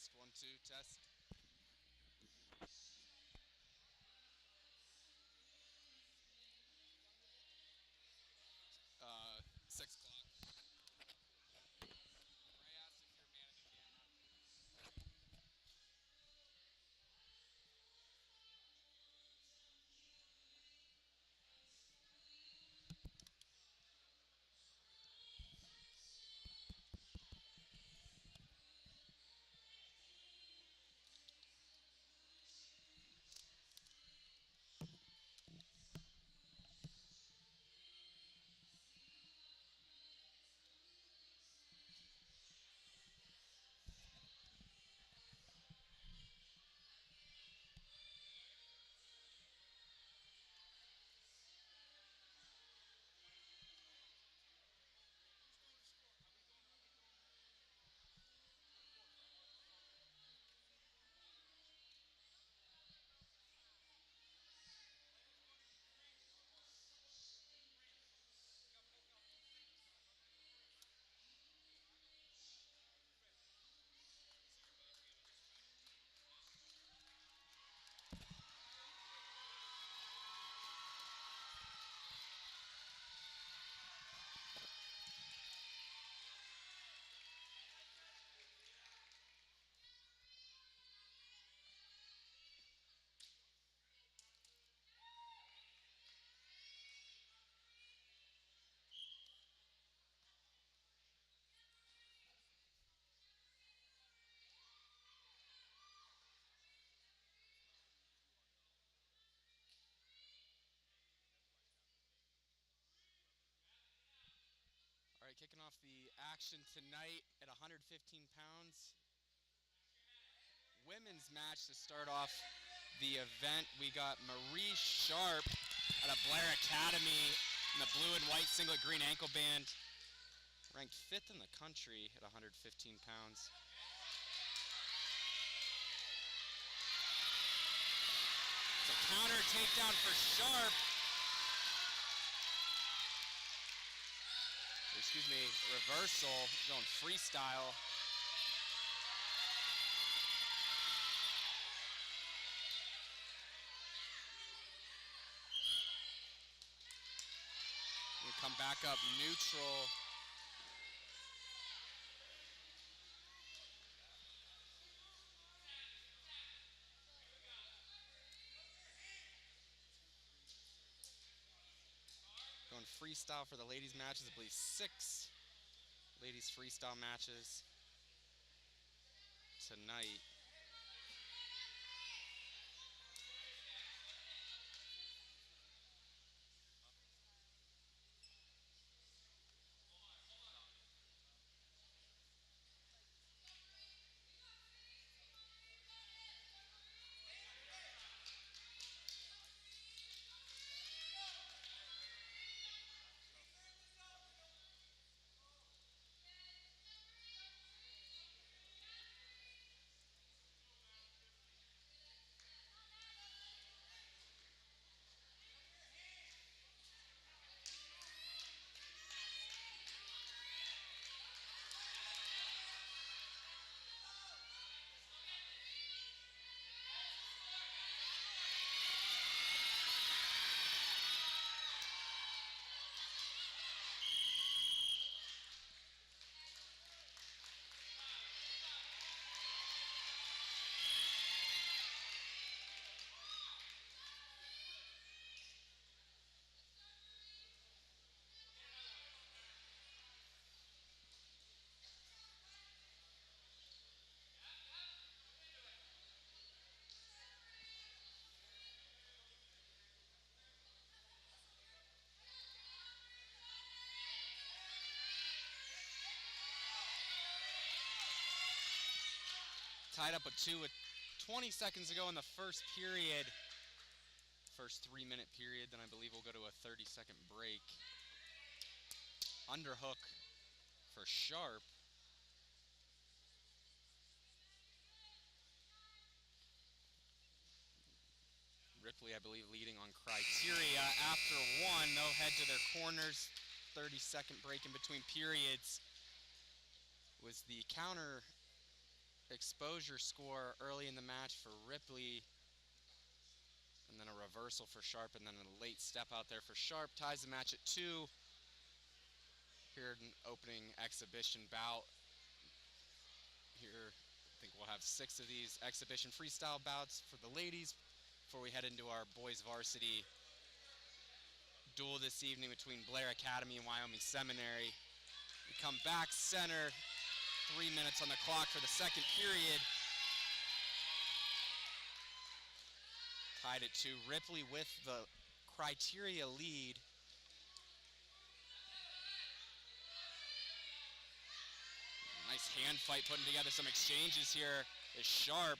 Test, 1, 2, test. 6 o'clock. Ray asked if you're a man of the camera. All right, kicking off the action tonight at 115 pounds. Women's match to start off the event. We got Marie Sharp out of Blair Academy in the blue and white singlet green ankle band. Ranked 5th in the country at 115 pounds. It's a counter takedown for Sharp. Excuse me, reversal, going freestyle. We come back up neutral. Going freestyle for the ladies matches, I believe 6 ladies freestyle matches tonight. Tied up at 2 with 20 seconds to go in the first period. First 3-minute period, then I believe we'll go to a 30-second break. Underhook for Sharp. Ripley, I believe, leading on criteria after 1. They'll head to their corners. 30-second break in between periods. Was the counter exposure score early in the match for Ripley. And then a reversal for Sharp, and then a late step out there for Sharp. Ties the match at 2. Here in opening exhibition bout. Here, I think we'll have 6 of these exhibition freestyle bouts for the ladies before we head into our boys varsity duel this evening between Blair Academy and Wyoming Seminary. We come back center, 3 minutes on the clock for the second period. Tied at 2. Ripley with the criteria lead. Nice hand fight, putting together some exchanges here is Sharp,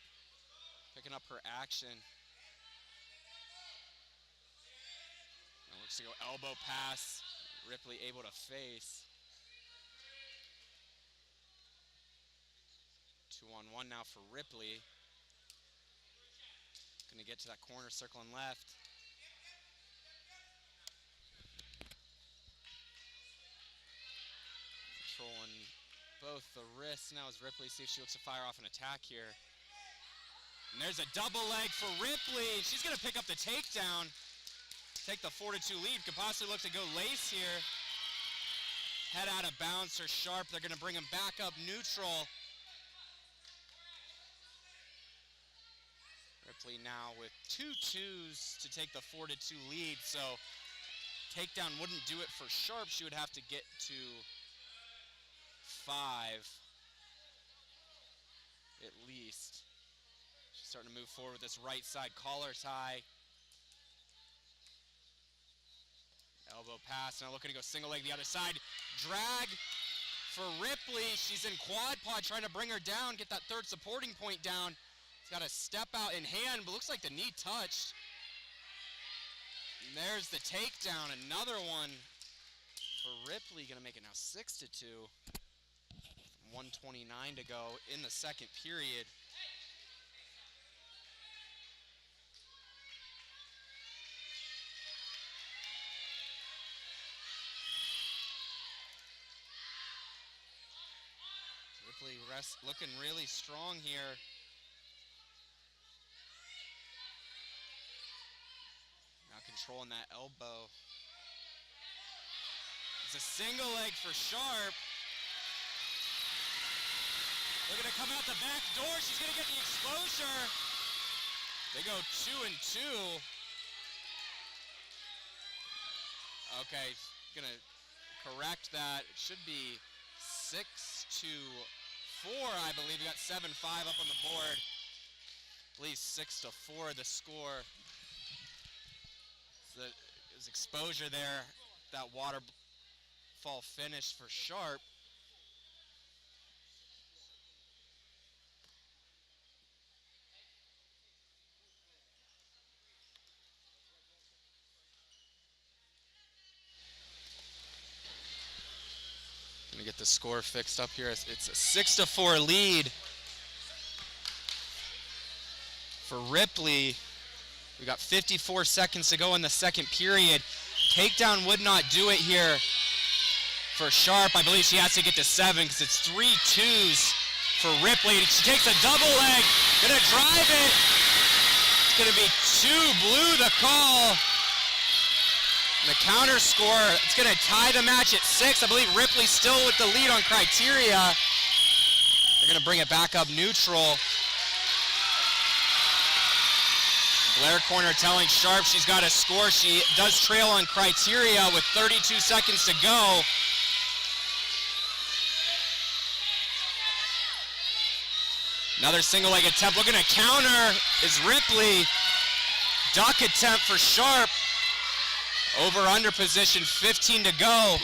picking up her action. Now looks to go elbow pass. Ripley able to face. 2-on-1 now for Ripley. Gonna get to that corner, circling left. Controlling both the wrists now as Ripley, see if she looks to fire off an attack here. And there's a double leg for Ripley. She's gonna pick up the takedown. Take the 4-2 lead. Could possibly look to go lace here. Head out of bounds for Sharp. They're gonna bring him back up neutral. Ripley now with 2 twos to take the 4-2 lead, so takedown wouldn't do it for Sharp. She would have to get to 5 at least. She's starting to move forward with this right side collar tie. Elbow pass, now looking to go single leg the other side. Drag for Ripley. She's in quad pod, trying to bring her down, get that third supporting point down. Got a step out in hand, but looks like the knee touched. And there's the takedown, another one for Ripley, gonna make it now 6-2. 1:29 to go in the second period. Ripley looking really strong here. Controlling that elbow. It's a single leg for Sharp. They're gonna come out the back door. She's gonna get the exposure. They go 2-2. Okay, gonna correct that. It should be 6-4, I believe. We got 7-5 up on the board. At least 6-4 the score. There's exposure there, that waterfall finish for Sharp. Gonna get the score fixed up here. It's a 6-4 lead for Ripley. We got 54 seconds to go in the second period. Takedown would not do it here for Sharp. I believe she has to get to 7 because it's 3 twos for Ripley. She takes a double leg, gonna drive it. It's gonna be 2 blue the call. And the counter score, it's gonna tie the match at 6. I believe Ripley's still with the lead on criteria. They're gonna bring it back up neutral. Blair corner telling Sharp she's got a score. She does trail on criteria with 32 seconds to go. Another single leg attempt. Looking to counter is Ripley. Duck attempt for Sharp. Over under position, 15 to go.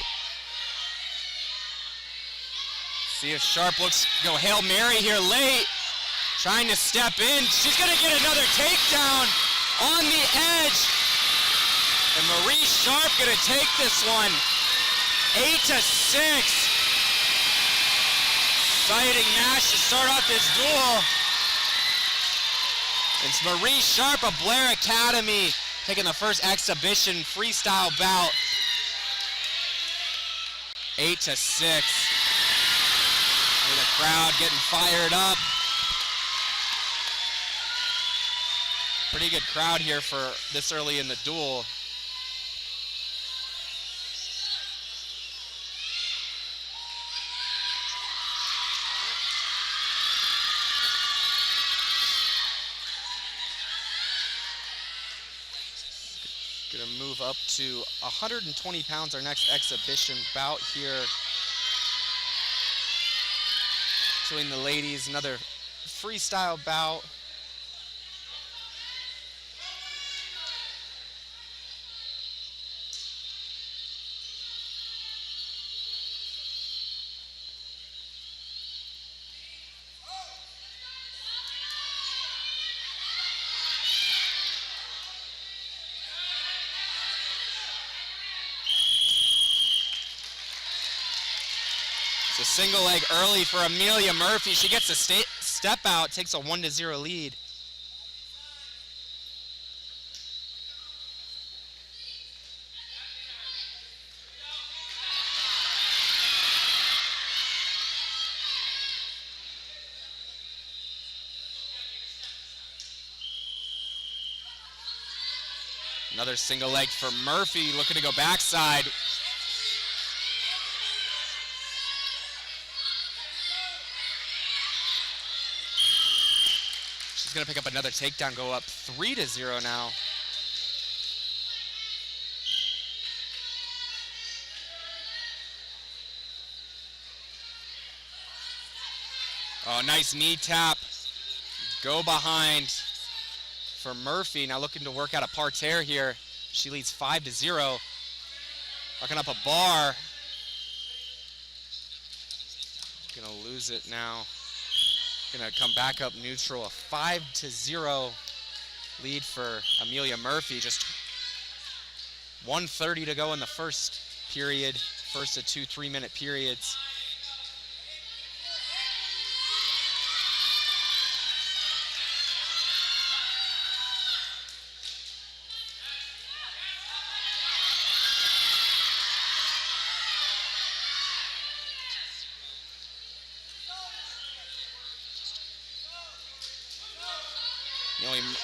See if Sharp looks to go Hail Mary here late. Trying to step in. She's going to get another takedown on the edge. And Marie Sharp going to take this one. 8-6. Exciting match to start off this duel. It's Marie Sharp of Blair Academy taking the first exhibition freestyle bout. 8-6. The crowd getting fired up. Pretty good crowd here for this early in the duel. Gonna move up to 120 pounds, our next exhibition bout here. Between the ladies, another freestyle bout. It's a single leg early for Amelia Murphy. She gets a step out, takes a 1-0 lead. Another single leg for Murphy, looking to go backside. She's gonna pick up another takedown, go up 3-0 now. Oh, nice knee tap. Go behind for Murphy. Now looking to work out a parterre here. She leads 5-0. Locking up a bar. Gonna lose it now. Gonna come back up neutral. A 5-0 lead for Amelia Murphy. Just 1:30 to go in the first period. First of 2 3-minute periods.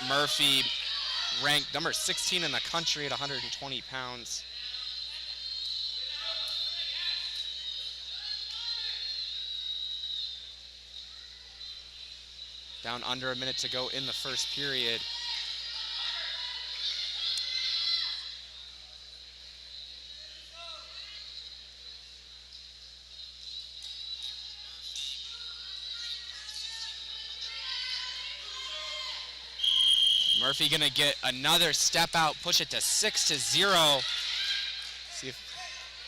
Murphy ranked number 16 in the country at 120 pounds. Down under a minute to go in the first period. Murphy gonna get another step out, push it to 6-0. See if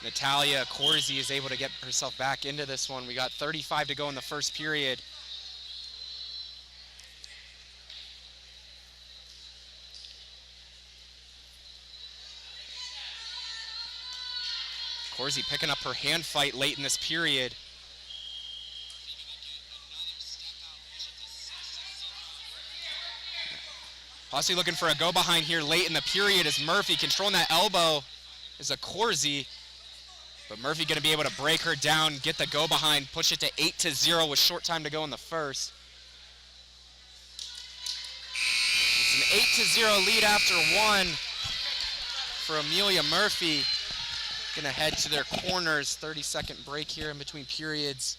Natalia Corsi is able to get herself back into this one. We got 35 to go in the first period. Corsi picking up her hand fight late in this period. Possibly looking for a go behind here late in the period as Murphy controlling that elbow is a Corsi. But Murphy gonna be able to break her down, get the go behind, push it to 8-0 with short time to go in the first. It's an 8-0 lead after one for Amelia Murphy. Gonna head to their corners. 30-second break here in between periods.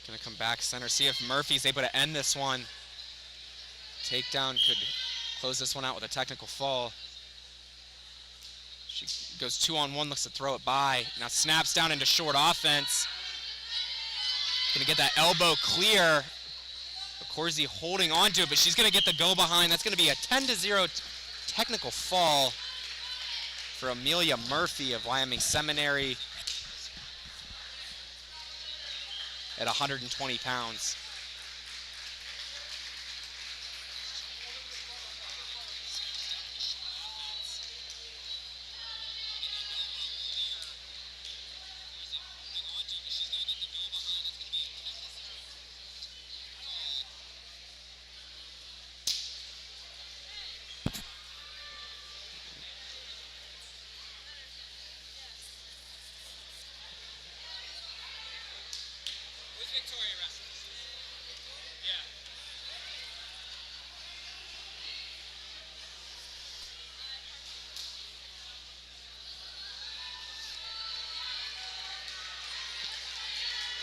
Gonna come back center, see if Murphy's able to end this one. Takedown could close this one out with a technical fall. She goes 2-on-1, looks to throw it by. Now snaps down into short offense. Gonna get that elbow clear. Corsi holding on to it, but she's gonna get the go behind. That's gonna be a 10-0 technical fall for Amelia Murphy of Wyoming Seminary at 120 pounds.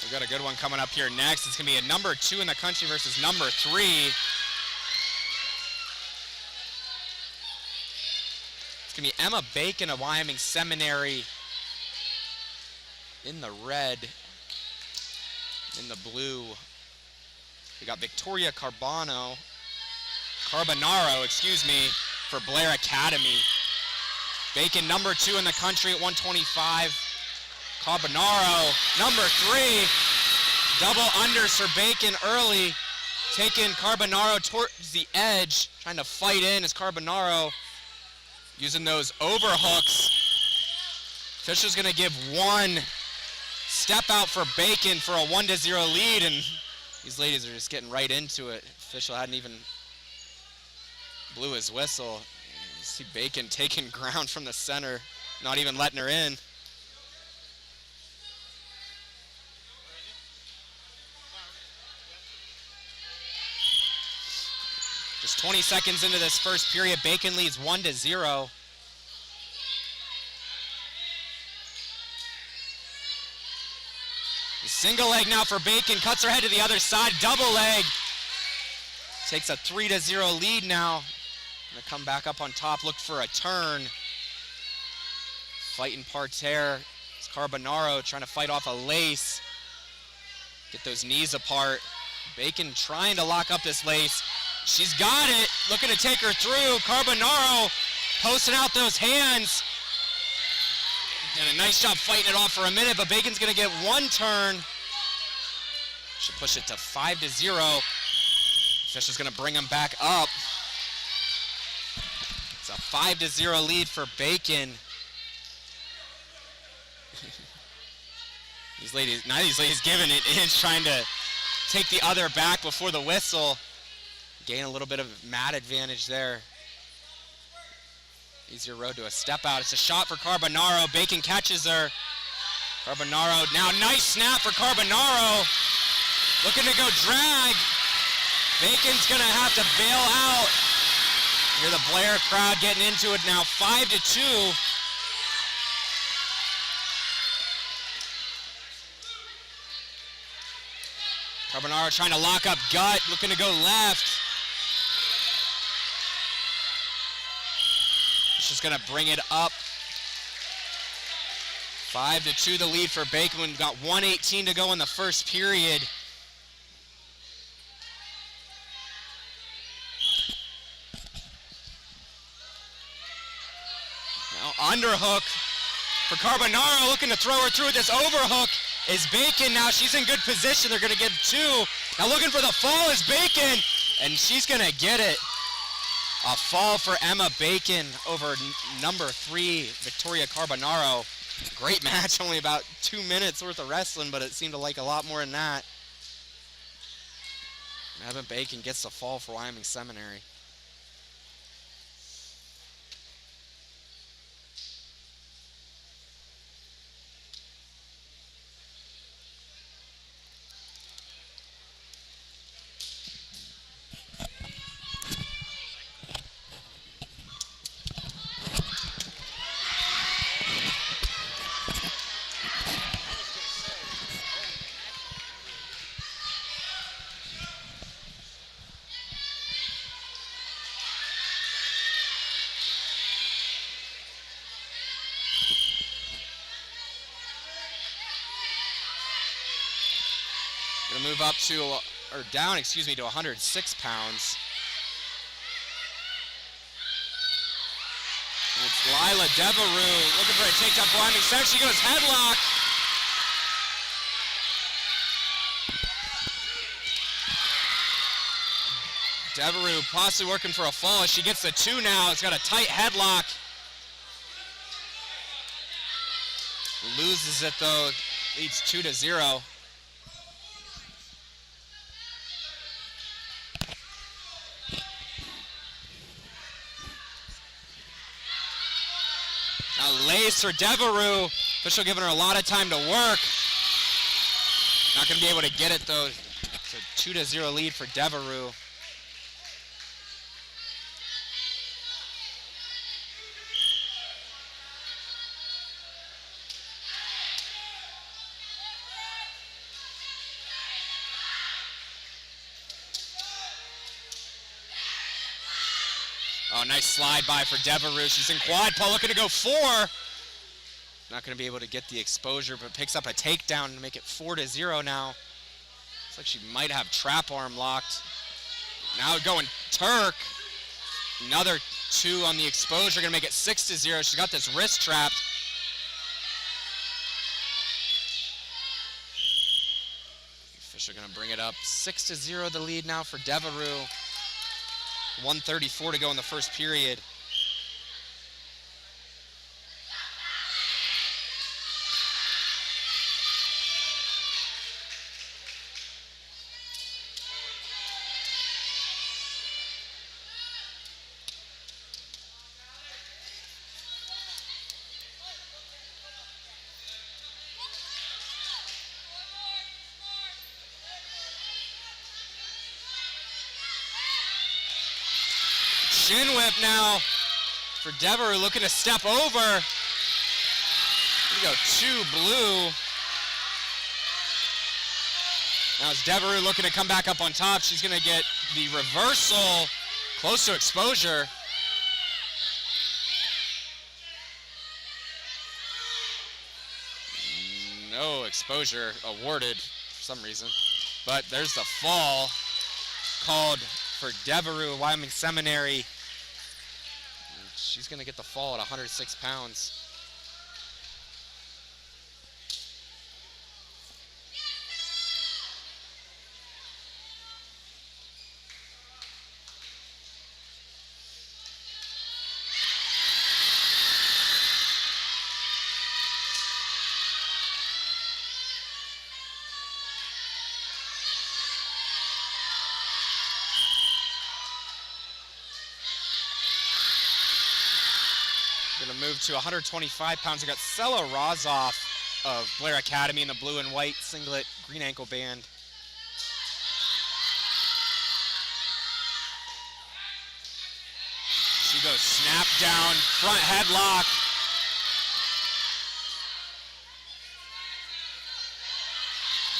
We've got a good one coming up here next. It's going to be a number 2 in the country versus number 3. It's going to be Emma Bacon of Wyoming Seminary in the red, in the blue. We got Victoria Carbonaro, for Blair Academy. Bacon number 2 in the country at 125. Carbonaro, number 3. Double unders for Bacon early. Taking Carbonaro towards the edge. Trying to fight in as Carbonaro using those overhooks. Official's going to give one step out for Bacon for a 1-0 lead. And these ladies are just getting right into it. Official hadn't even blew his whistle. You see Bacon taking ground from the center. Not even letting her in. Just 20 seconds into this first period, Bacon leads 1-0. Single leg now for Bacon, cuts her head to the other side, double leg. Takes a 3-0 lead now. Gonna come back up on top, look for a turn. Fighting parterre. It's Carbonaro trying to fight off a lace. Get those knees apart. Bacon trying to lock up this lace. She's got it, looking to take her through. Carbonaro posting out those hands. And a nice job fighting it off for a minute, but Bacon's gonna get one turn. Should push it to 5-0. Official's gonna bring him back up. It's a 5-0 lead for Bacon. These ladies giving it inch, trying to take the other back before the whistle. Gain a little bit of mat advantage there. Easier road to a step out. It's a shot for Carbonaro. Bacon catches her. Carbonaro, now nice snap for Carbonaro. Looking to go drag. Bacon's gonna have to bail out. Hear the Blair crowd getting into it now, 5-2. Carbonaro trying to lock up gut, looking to go left. Just gonna bring it up. 5-2 the lead for Bacon. We've got 1:18 to go in the first period. Now underhook for Carbonaro, looking to throw her through this overhook is Bacon. Now she's in good position. They're gonna give 2. Now looking for the fall is Bacon, and she's gonna get it. A fall for Emma Bacon over number 3, Victoria Carbonaro. Great match, only about 2 minutes worth of wrestling, but it seemed to like a lot more than that. Emma Bacon gets the fall for Wyoming Seminary. Gonna move up to, or down, excuse me, to 106 pounds. And it's Lila Devereux looking for a takedown for Wyoming Seminary. She goes headlock. Devereux possibly working for a fall. She gets the 2 now. It's got a tight headlock. Loses it though, leads 2-0. Now lace for Devereux. Official giving her a lot of time to work. Not going to be able to get it though. It's a 2-0 lead for Devereux. Oh, nice slide by for Devereux. She's in quad pull, looking to go 4. Not going to be able to get the exposure, but picks up a takedown to make it 4-0 now. Looks like she might have trap arm locked. Now going Turk. Another 2 on the exposure, going to make it 6-0. She's got this wrist trapped. Fisher going to bring it up. 6-0 the lead now for Devereux. 1:34 to go in the first period. Shin whip now for Devereux, looking to step over. Here we go, 2 blue. Now it's Devereux looking to come back up on top. She's going to get the reversal, close to exposure. No exposure awarded for some reason. But there's the fall called for Devereux, Wyoming Seminary. She's going to get the fall at 106 pounds. Going to move to 125 pounds. We got Sela Rozoff of Blair Academy in the blue and white singlet, green ankle band. She goes snap down, front headlock.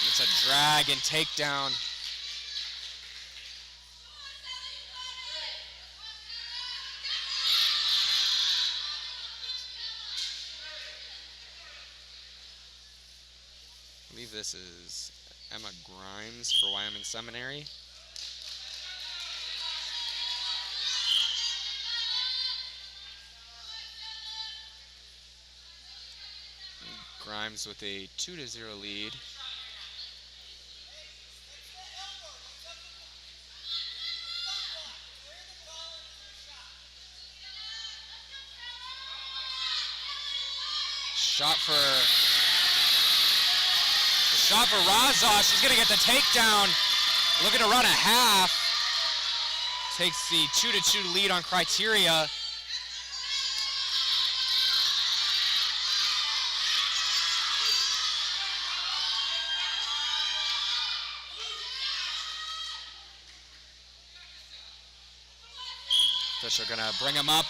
It's a drag and takedown. I believe this is Emma Grimes for Wyoming Seminary. Grimes with a 2-0 lead. Shot for Raza. She's going to get the takedown. Looking to run a half. Takes the 2-2 lead on criteria. Fisher going to bring him up.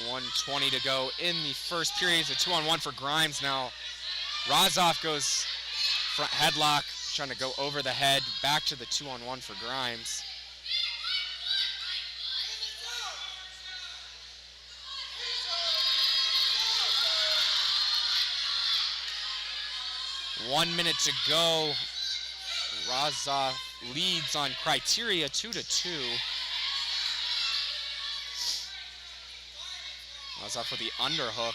.120 to go in the first period. It's a 2-on-1 for Grimes now. Rozoff goes front headlock, trying to go over the head, back to the 2-on-1 for Grimes. One minute to go. Rozoff leads on criteria 2-2. Rozoff for the underhook.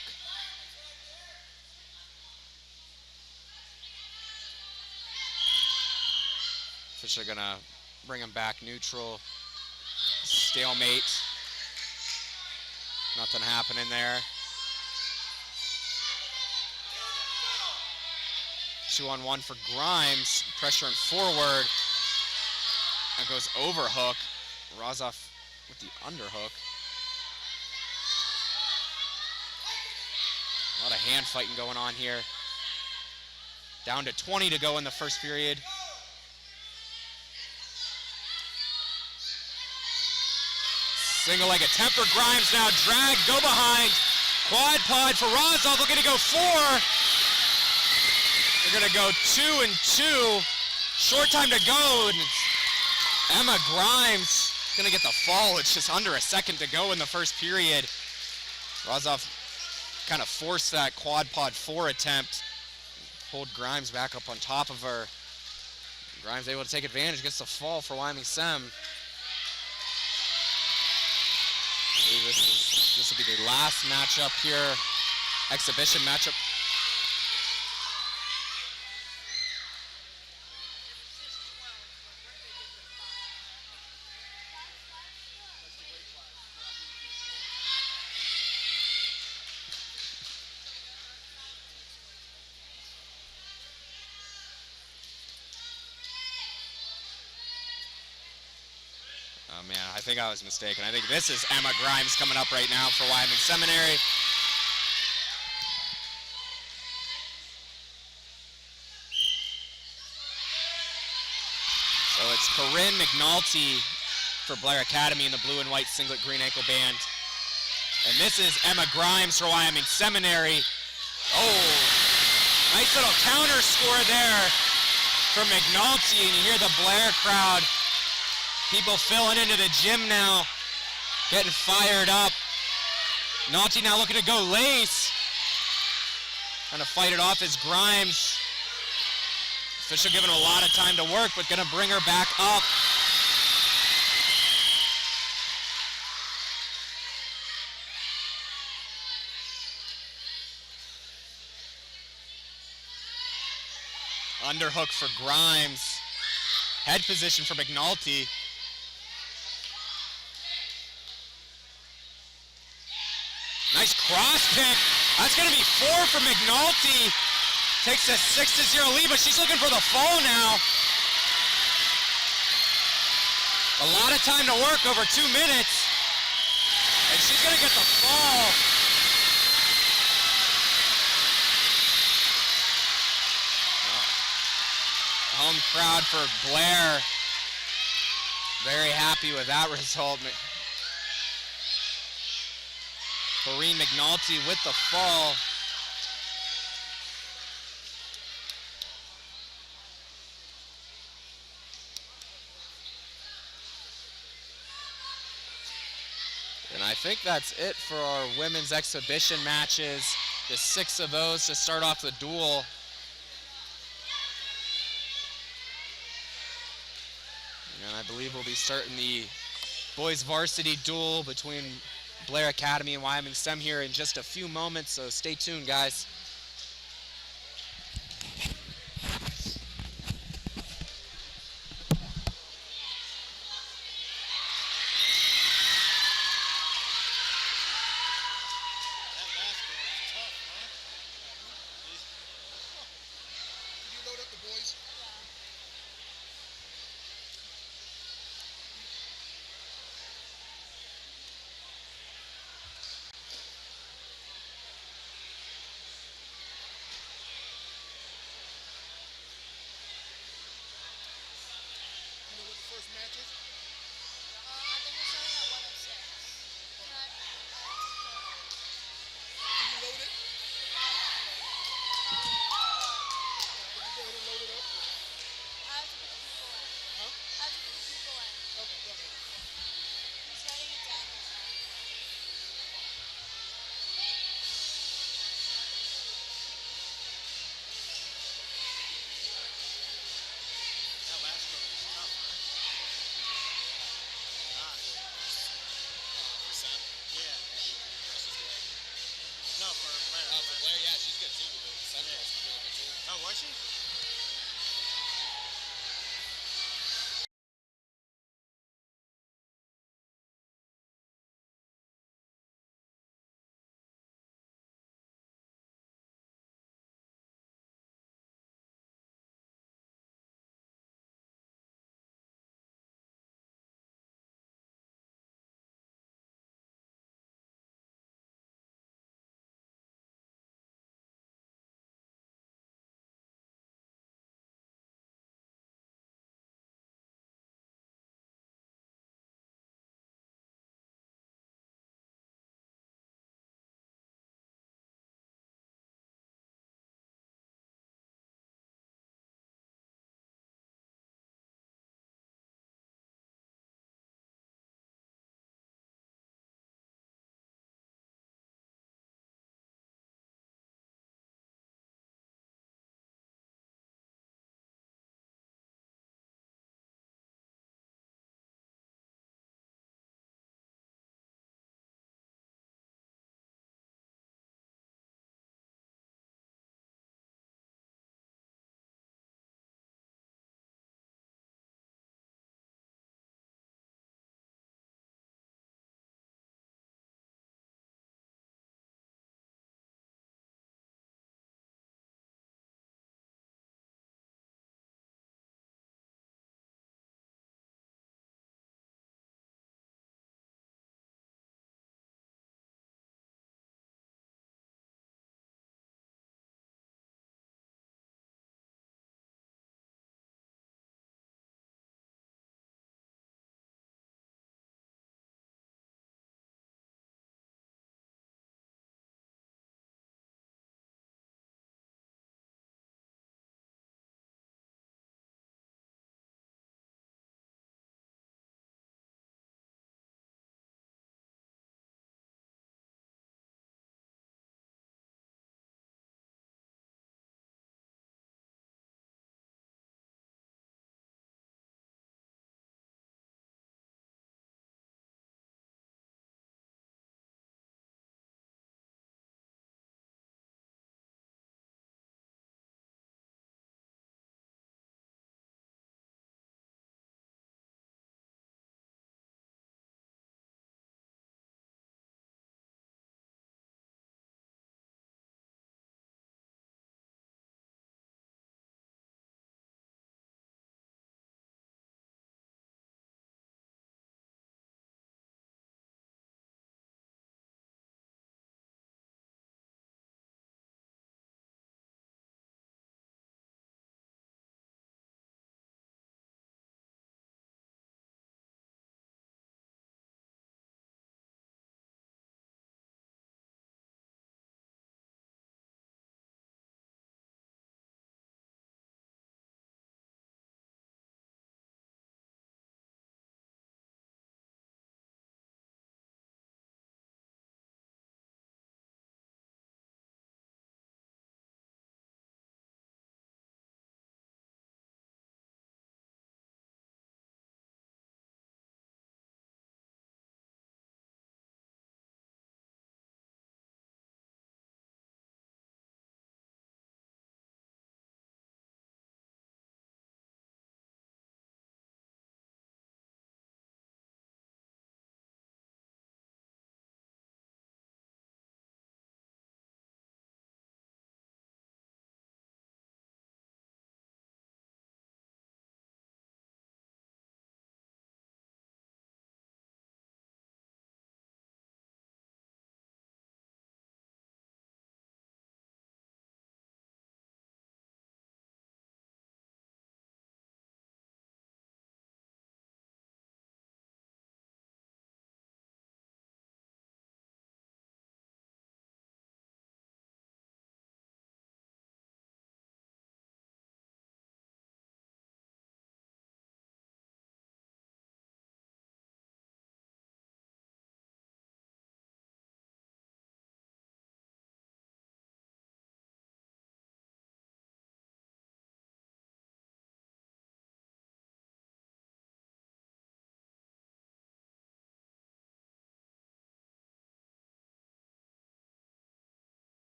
Fisher gonna bring him back neutral. Stalemate. Nothing happening there. 2-on-1 for Grimes. Pressuring forward. That goes overhook. Razov with the underhook. A lot of hand fighting going on here. Down to 20 to go in the first period. Single leg attempt for Grimes now. Drag, go behind. Quad pod for Razov, looking to go 4. They're gonna go 2 and 2. Short time to go. And Emma Grimes gonna get the fall. It's just under a second to go in the first period. Razov kind of forced that quad pod 4 attempt. Pulled Grimes back up on top of her. Grimes able to take advantage, gets the fall for Wyoming Sem. This will be the last matchup here, exhibition matchup. Oh man, I think I was mistaken. I think this is Emma Grimes coming up right now for Wyoming Seminary. So it's Corinne McNulty for Blair Academy in the blue and white singlet green ankle band. And this is Emma Grimes for Wyoming Seminary. Oh, nice little counter score there for McNulty, and you hear the Blair crowd. People filling into the gym now, getting fired up. McNulty now looking to go lace. Trying to fight it off as Grimes. Official giving him a lot of time to work, but gonna bring her back up. Underhook for Grimes. Head position for McNulty. Nice cross kick. That's going to be 4 for McNulty. Takes a 6-0 lead, but she's looking for the fall now. A lot of time to work, over 2 minutes. And she's going to get the fall. Home crowd for Blair. Very happy with that result. Corinne McNulty with the fall. And I think that's it for our women's exhibition matches. Just 6 of those to start off the duel. And I believe we'll be starting the boys varsity duel between Blair Academy and Wyoming Sem here in just a few moments, so stay tuned, guys.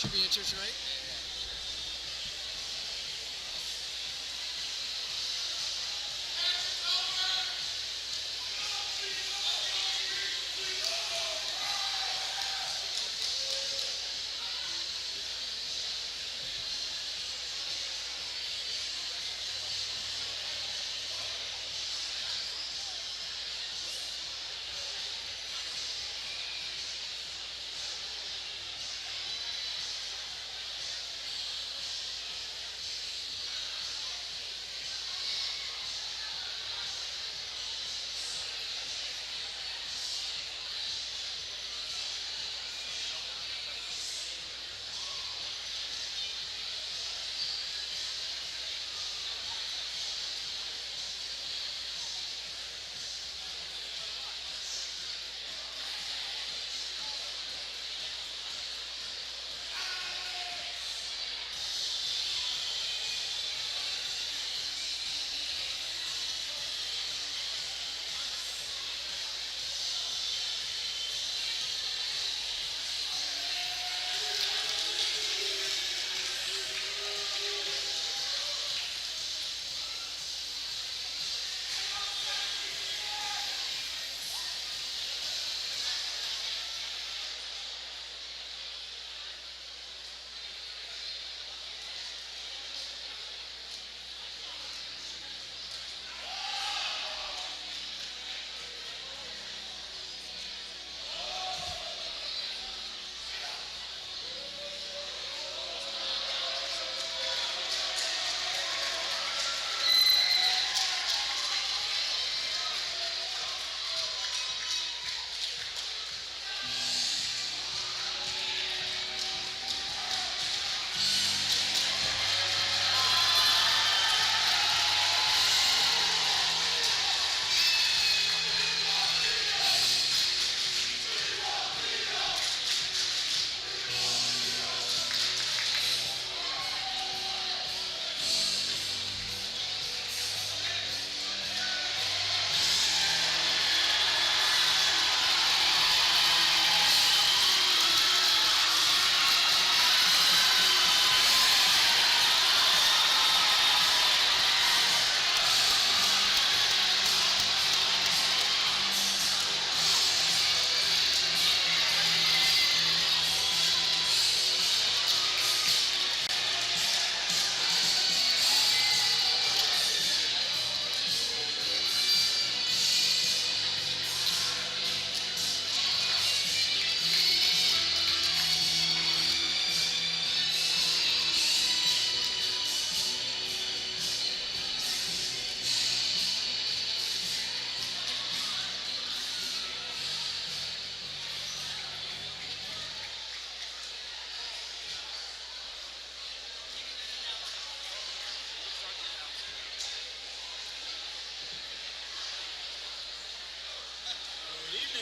Should be interesting, right?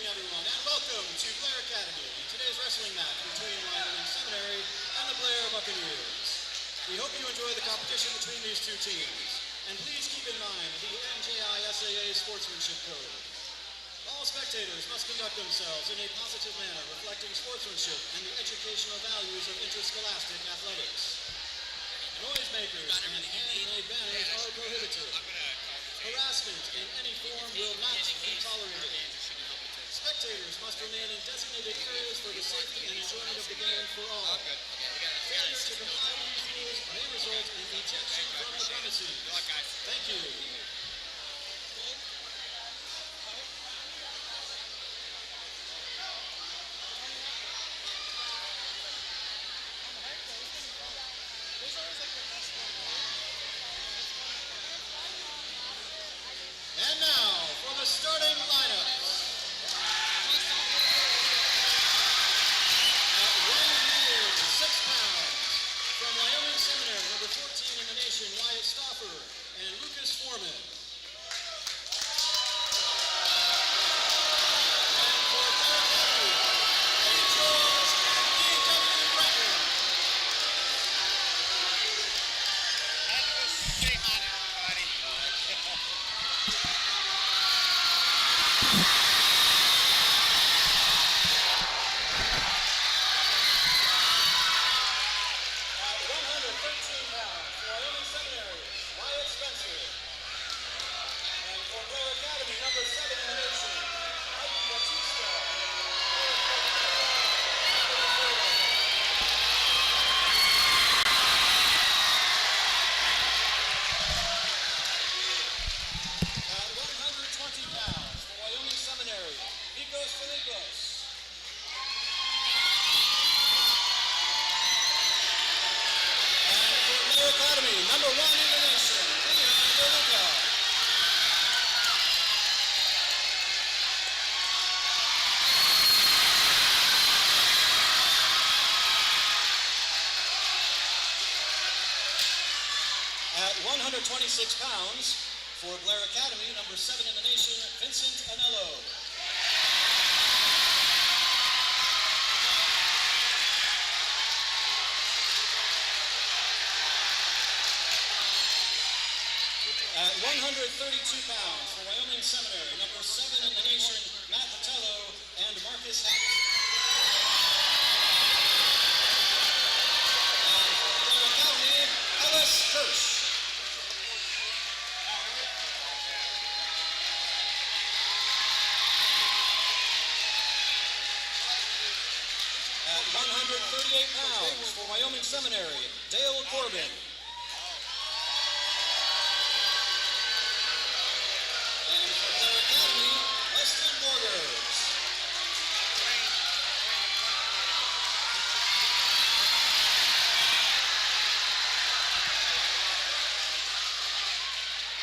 Everyone, and welcome to Blair Academy in today's wrestling match between Wyoming Seminary and the Blair Buccaneers. We hope you enjoy the competition between these two teams, and please keep in mind the NJISAA sportsmanship code. All spectators must conduct themselves in a positive manner reflecting sportsmanship and the educational values of interscholastic athletics. Noisemakers and handmade banners are prohibited. Harassment in any form will not be tolerated. Spectators must remain in designated areas for the safety and enjoyment of the game for all. Failure to comply with these rules may result in ejection from the premises. Thank you. And now for the starting lineups. At 1 year, Academy, number 1 in the nation, Leon DeLuca. At 126 pounds, for Blair Academy, number 7 in the nation, Vincent Anello. At 132 pounds, for Wyoming Seminary, number 7 in the nation, Matt Patello and Marcus Heck. And for Blair Academy, Ellis Kirsch. At 138 pounds, for Wyoming Seminary, Dale Corbin. And for Blair Academy, Weston Morgers.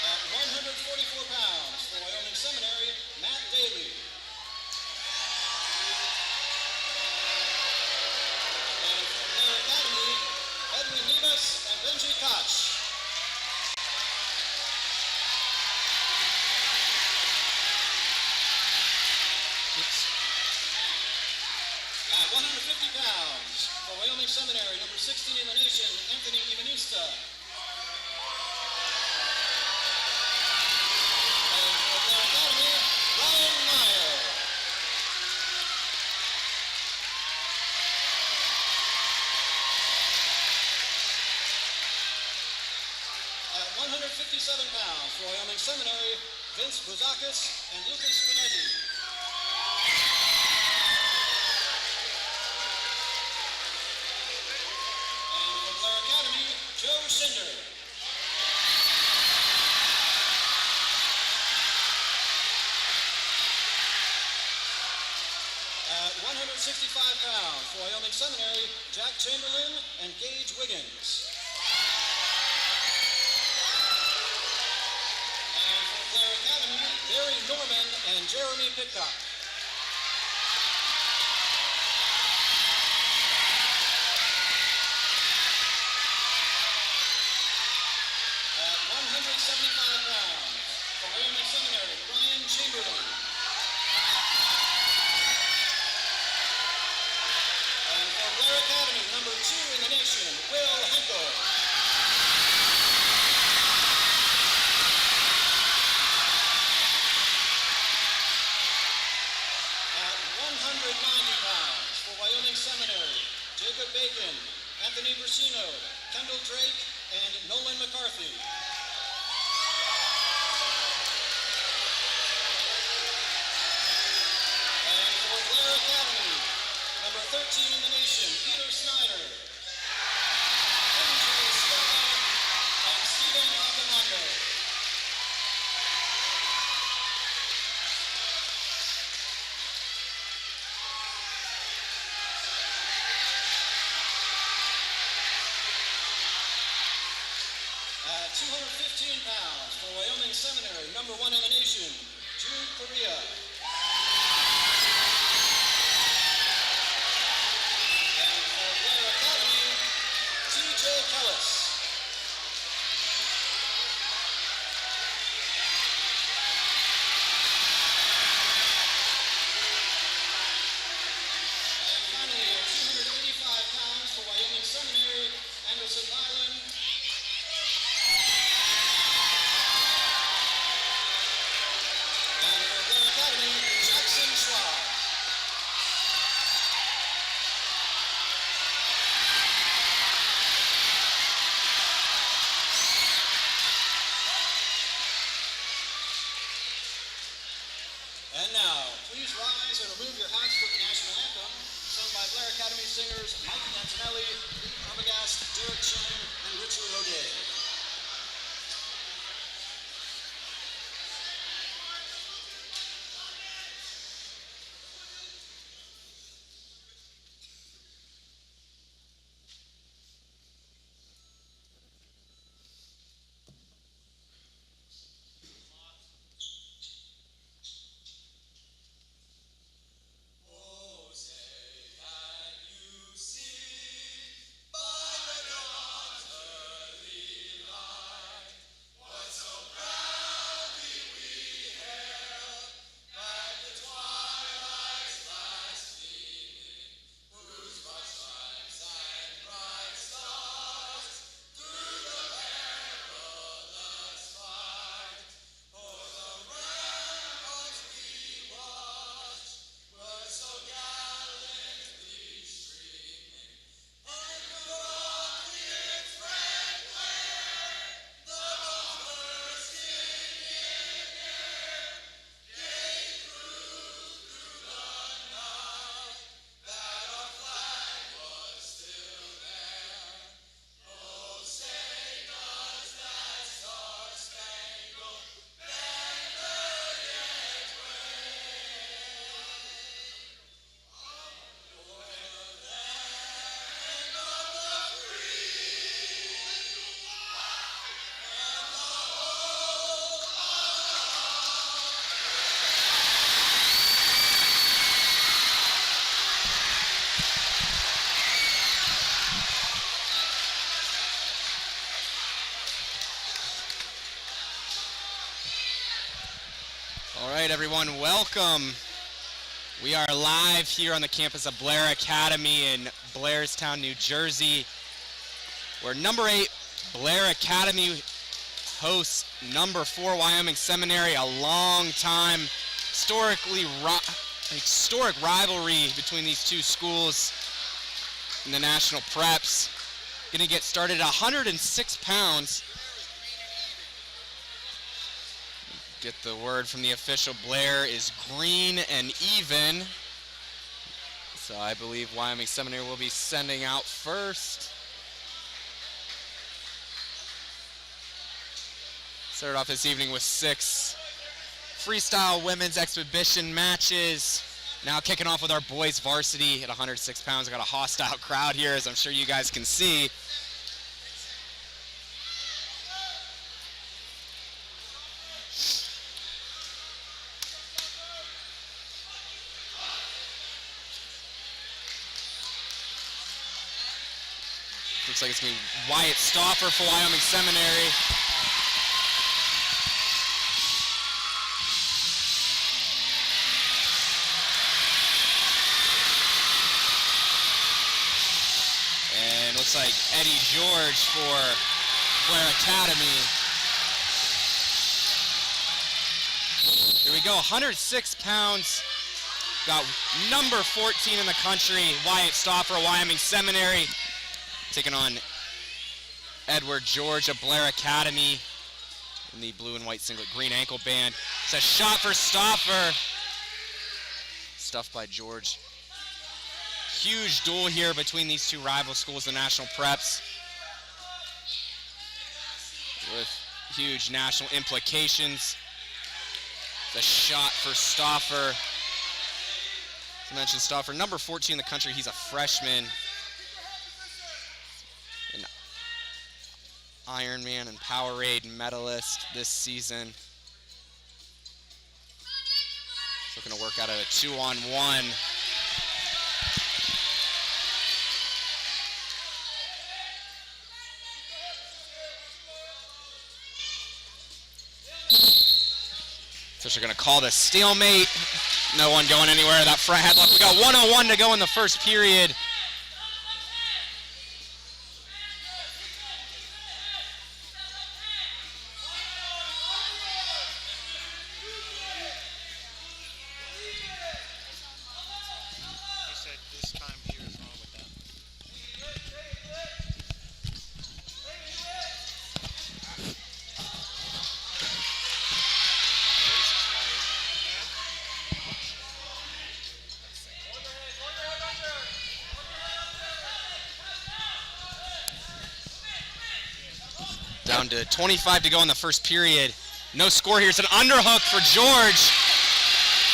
At 144 pounds, for Wyoming Seminary, Matt Daly. And for Blair Academy, Edwin Nevis and Benji Koch. At 150 pounds, for Wyoming Seminary, number 16 in the nation, Anthony Ivanista. And for Blair Academy, Ryan Meyer. At 157 pounds, for Wyoming Seminary, Vince Buzakis and Lucas Benetti. And for Blair Academy, Joe Schinder. At 165 pounds, for Wyoming Seminary, Jack Chamberlain and Gage Wiggins. And for Blair Academy, Barry Norman and Jeremy Pitcock. At 175 pounds, for Wyoming Seminary, Brian Chamberlain. And for Blair Academy, number 2 in the nation, Will Henkel. At 190 pounds, for Wyoming Seminary, Jacob Bacon, Anthony Brasino, Kendall Drake, and Nolan McCarthy. And for Blair Academy, number 13 in the nation, Peter Snyder, MJ Stella, and Stephen Acamando. At 215 pounds, for Wyoming Seminary, number 1 in the nation, Jude Correa. And for Blair Academy, TJ Kellis. And finally, at 285 pounds, for Wyoming Seminary, Anderson Byron. And for Blair Academy, Jackson Schwab. And now, please rise and remove your hats for the national anthem, sung by Blair Academy singers Mike Antonelli, Lee Arbogast, Derek Chen, and Richard O'Day. right, everyone, welcome. We are live here on the campus of Blair Academy in Blairstown, New Jersey, where number 8 Blair Academy hosts number 4 Wyoming Seminary, a long time, historic rivalry between these two schools in the national preps. Going to get started at 106 pounds. Get the word from the official. Blair is green and even. So I believe Wyoming Seminary will be sending out first. Started off this evening with 6 freestyle women's exhibition matches. Now kicking off with our boys varsity at 106 pounds. We've got a hostile crowd here, as I'm sure you guys can see. Looks like it's going to be Wyatt Stauffer for Wyoming Seminary. And looks like Eddie George for Blair Academy. Here we go, 106 pounds. Got number 14 in the country, Wyatt Stauffer, Wyoming Seminary. Taking on Edward George of Blair Academy in the blue and white singlet green ankle band. It's a shot for Stauffer. Stuffed by George. Huge duel here between these two rival schools, the national preps, with huge national implications. The shot for Stauffer. As I mentioned, Stauffer, number 14 in the country. He's a freshman. Ironman and Powerade medalist this season. He's looking to work out at a 2-on-1. Officials are going to call the stalemate. No one going anywhere. That front headlock. We got 1:01 to go in the first period. Down to 25 to go in the first period. No score here. It's an underhook for George.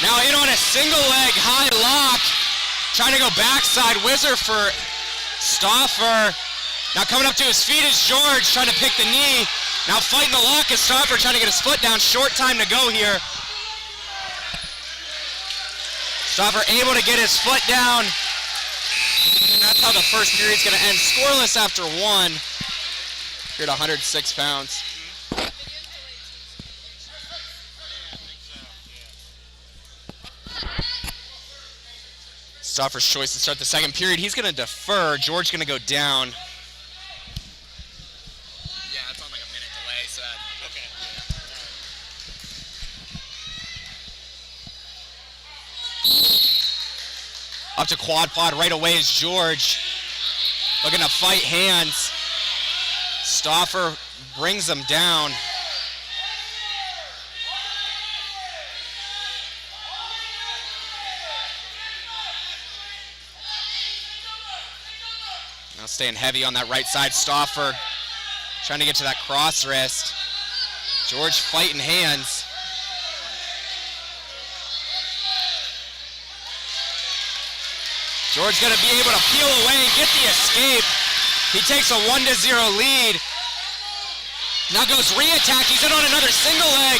Now in on a single leg high lock. Trying to go backside whizzer for Stauffer. Now coming up to his feet is George, trying to pick the knee. Now fighting the lock is Stauffer, trying to get his foot down. Short time to go here. Stauffer able to get his foot down. And that's how the first period's going to end. Scoreless after 1. Here at 106 pounds. Stauffer's choice to start the second period. He's going to defer. George going to go down. Yeah, it's on like a minute delay, so okay. Up to quad pod right away is George. Looking to fight hands. Stauffer brings him down. Now staying heavy on that right side, Stauffer trying to get to that cross wrist. George fighting hands. George gonna be able to peel away and get the escape. He takes a 1-0 lead. Now goes re-attack. He's in on another single leg.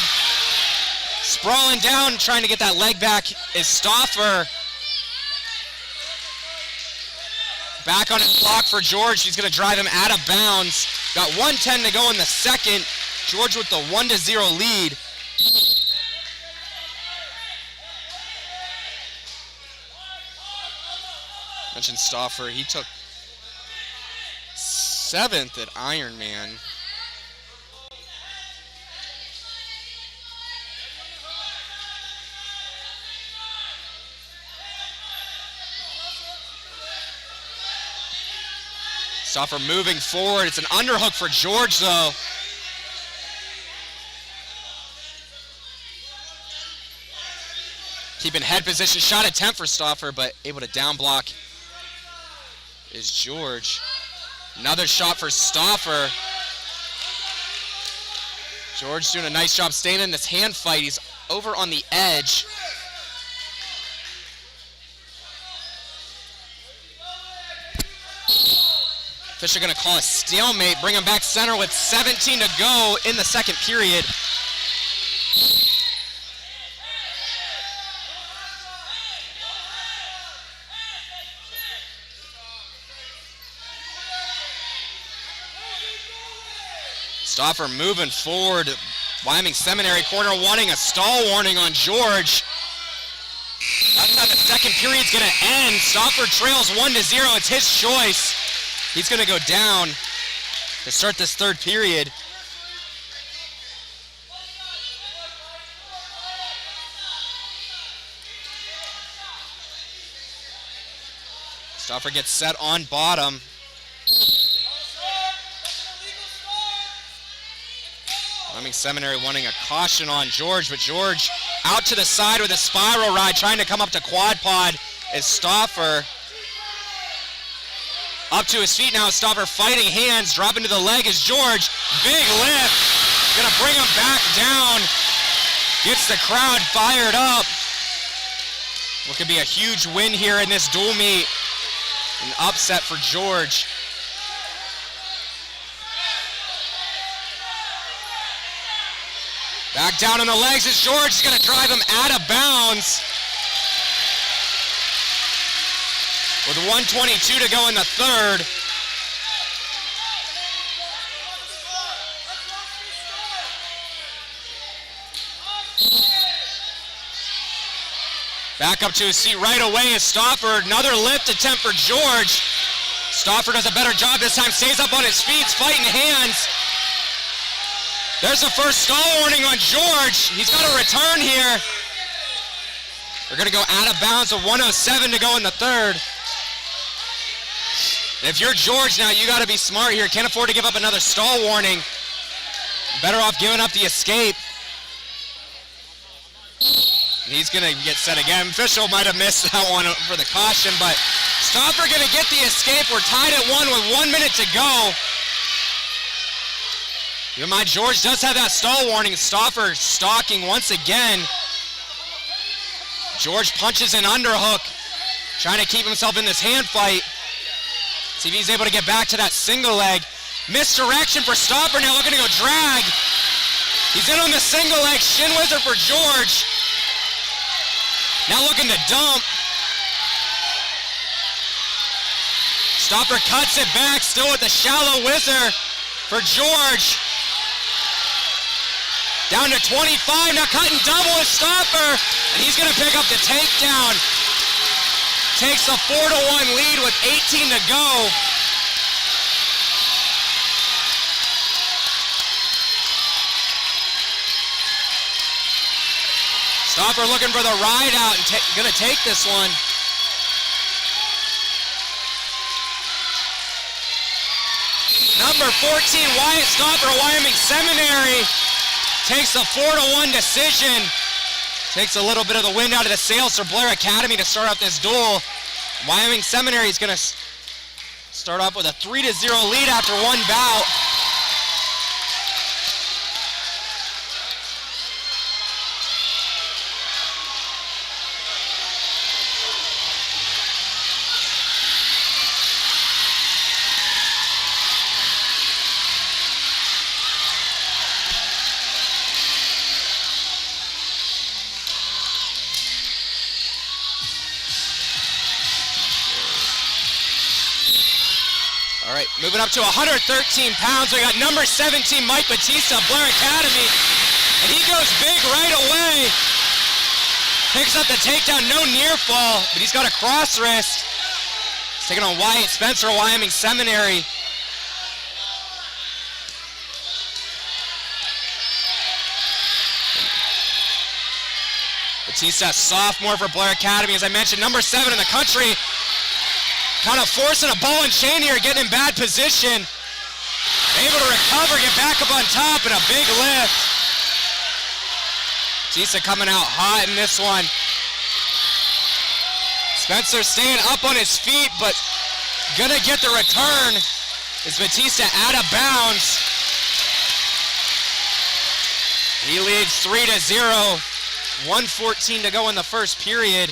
Sprawling down, trying to get that leg back is Stauffer. Back on his block for George. He's going to drive him out of bounds. Got 1:10 to go in the second. George with the 1-0 lead. mentioned Stauffer. He took 7th at Ironman. Stauffer moving forward. It's an underhook for George, though. Keeping head position. Shot attempt for Stauffer, but able to down block is George. Another shot for Stauffer. George doing a nice job staying in this hand fight. He's over on the edge. Fisher going to call a stalemate, bring him back center with 17 to go in the second period. Stauffer moving forward. Wyoming Seminary corner wanting a stall warning on George. That's how the second period's going to end. Stauffer trails 1-0. It's his choice. He's going to go down to start this third period. Stauffer gets set on bottom. Wyoming Seminary wanting a caution on George, but George out to the side with a spiral ride, trying to come up to quad pod is Stauffer. Up to his feet now, Stauffer fighting hands, dropping to the leg is George. Big lift, gonna bring him back down. Gets the crowd fired up. What could be a huge win here in this dual meet. An upset for George. Back down on the legs is George. He's going to drive him out of bounds. With 1:22 to go in the third. Back up to his seat right away is Stauffer. Another lift attempt for George. Stauffer does a better job this time. Stays up on his feet, fighting hands. There's the first stall warning on George. He's got to return here. They're going to go out of bounds with 1:07 to go in the third. And if you're George now, you got to be smart here. Can't afford to give up another stall warning. Better off giving up the escape. He's going to get set again. Official might have missed that one for the caution, but Stauffer going to get the escape. We're tied at 1 with 1 minute to go. Keep in mind, George does have that stall warning. Stauffer stalking once again. George punches an underhook, trying to keep himself in this hand fight. See if he's able to get back to that single leg. Misdirection for Stauffer now, looking to go drag. He's in on the single leg, shin wizard for George. Now looking to dump. Stauffer cuts it back, still with the shallow whizzer for George. Down to 25, now cutting double with Stauffer, and he's going to pick up the takedown. Takes a 4-1 lead with 18 to go. Stauffer looking for the ride out and going to take this one. Number 14, Wyatt Stauffer, Wyoming Seminary, takes a 4-1 decision. Takes a little bit of the wind out of the sails for Blair Academy to start off this duel. Wyoming Seminary is going to start off with a 3-0 lead after one bout. All right, moving up to 113 pounds, we got number 17, Mike Batista, Blair Academy, and he goes big right away. Picks up the takedown, no near fall, but he's got a cross wrist. Taking on Wyatt Spencer, Wyoming Seminary. Batista, sophomore for Blair Academy. As I mentioned, number 7 in the country. Kind of forcing a ball and chain here, getting in bad position. Able to recover, get back up on top, and a big lift. Batista coming out hot in this one. Spencer staying up on his feet, but gonna get the return. Is Batista out of bounds? He leads 3-0. 1:14 to go in the first period.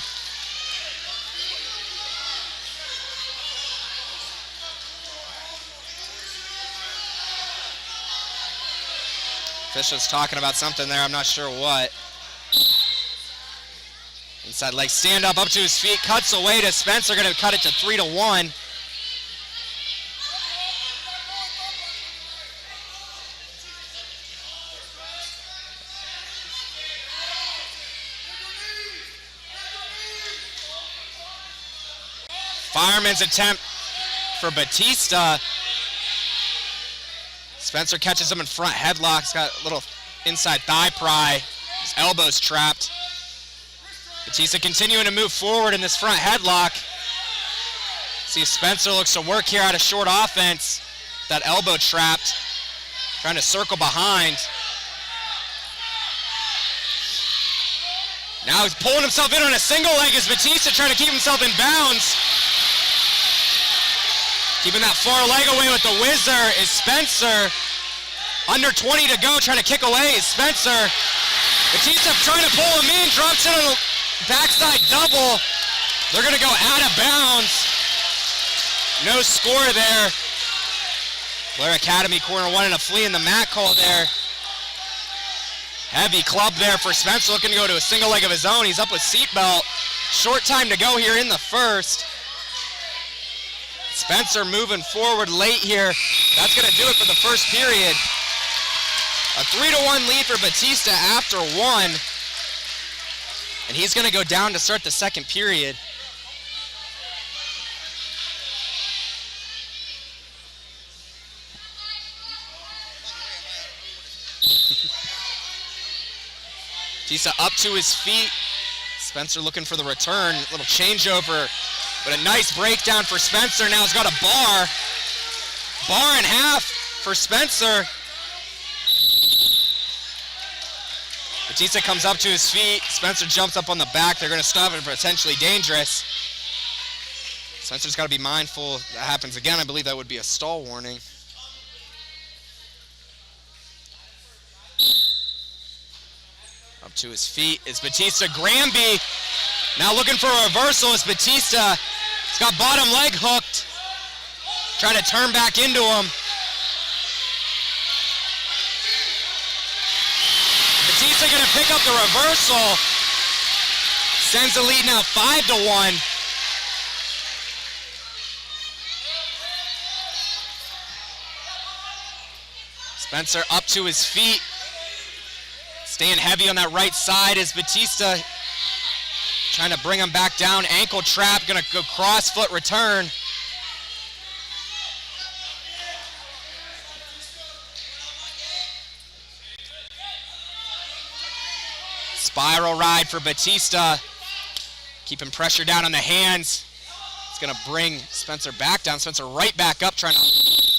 Official's talking about something there, I'm not sure what. Inside leg stand up to his feet, cuts away to Spencer, gonna cut it to 3-1. Fireman's attempt for Batista. Spencer catches him in front headlock. He's got a little inside thigh pry. His elbow's trapped. Batista continuing to move forward in this front headlock. See if Spencer looks to work here out of short offense. That elbow trapped. Trying to circle behind. Now he's pulling himself in on a single leg as Batista trying to keep himself in bounds. Keeping that far leg away with the whizzer is Spencer. Under 20 to go, trying to kick away is Spencer. Batista trying to pull him in, drops in on a backside double. They're gonna go out of bounds. No score there. Blair Academy corner one and a flea in the mat call there. Heavy club there for Spencer, looking to go to a single leg of his own. He's up with seatbelt. Short time to go here in the first. Spencer moving forward late here. That's going to do it for the first period. A 3-1 lead for Batista after one. And he's going to go down to start the second period. Batista up to his feet. Spencer looking for the return. Little changeover. But a nice breakdown for Spencer. Now he's got a bar. Bar and half for Spencer. Batista comes up to his feet. Spencer jumps up on the back. They're going to stop it, potentially dangerous. Spencer's got to be mindful if that happens again. I believe that would be a stall warning. Up to his feet is Batista. Granby now looking for a reversal as Batista. He's got bottom leg hooked. Trying to turn back into him. Batista going to pick up the reversal. Sends the lead now 5-1. Spencer up to his feet. Staying heavy on that right side is Batista. Trying to bring him back down. Ankle trap. Going to go cross foot return. Spiral ride for Batista. Keeping pressure down on the hands. It's going to bring Spencer back down. Spencer right back up, trying to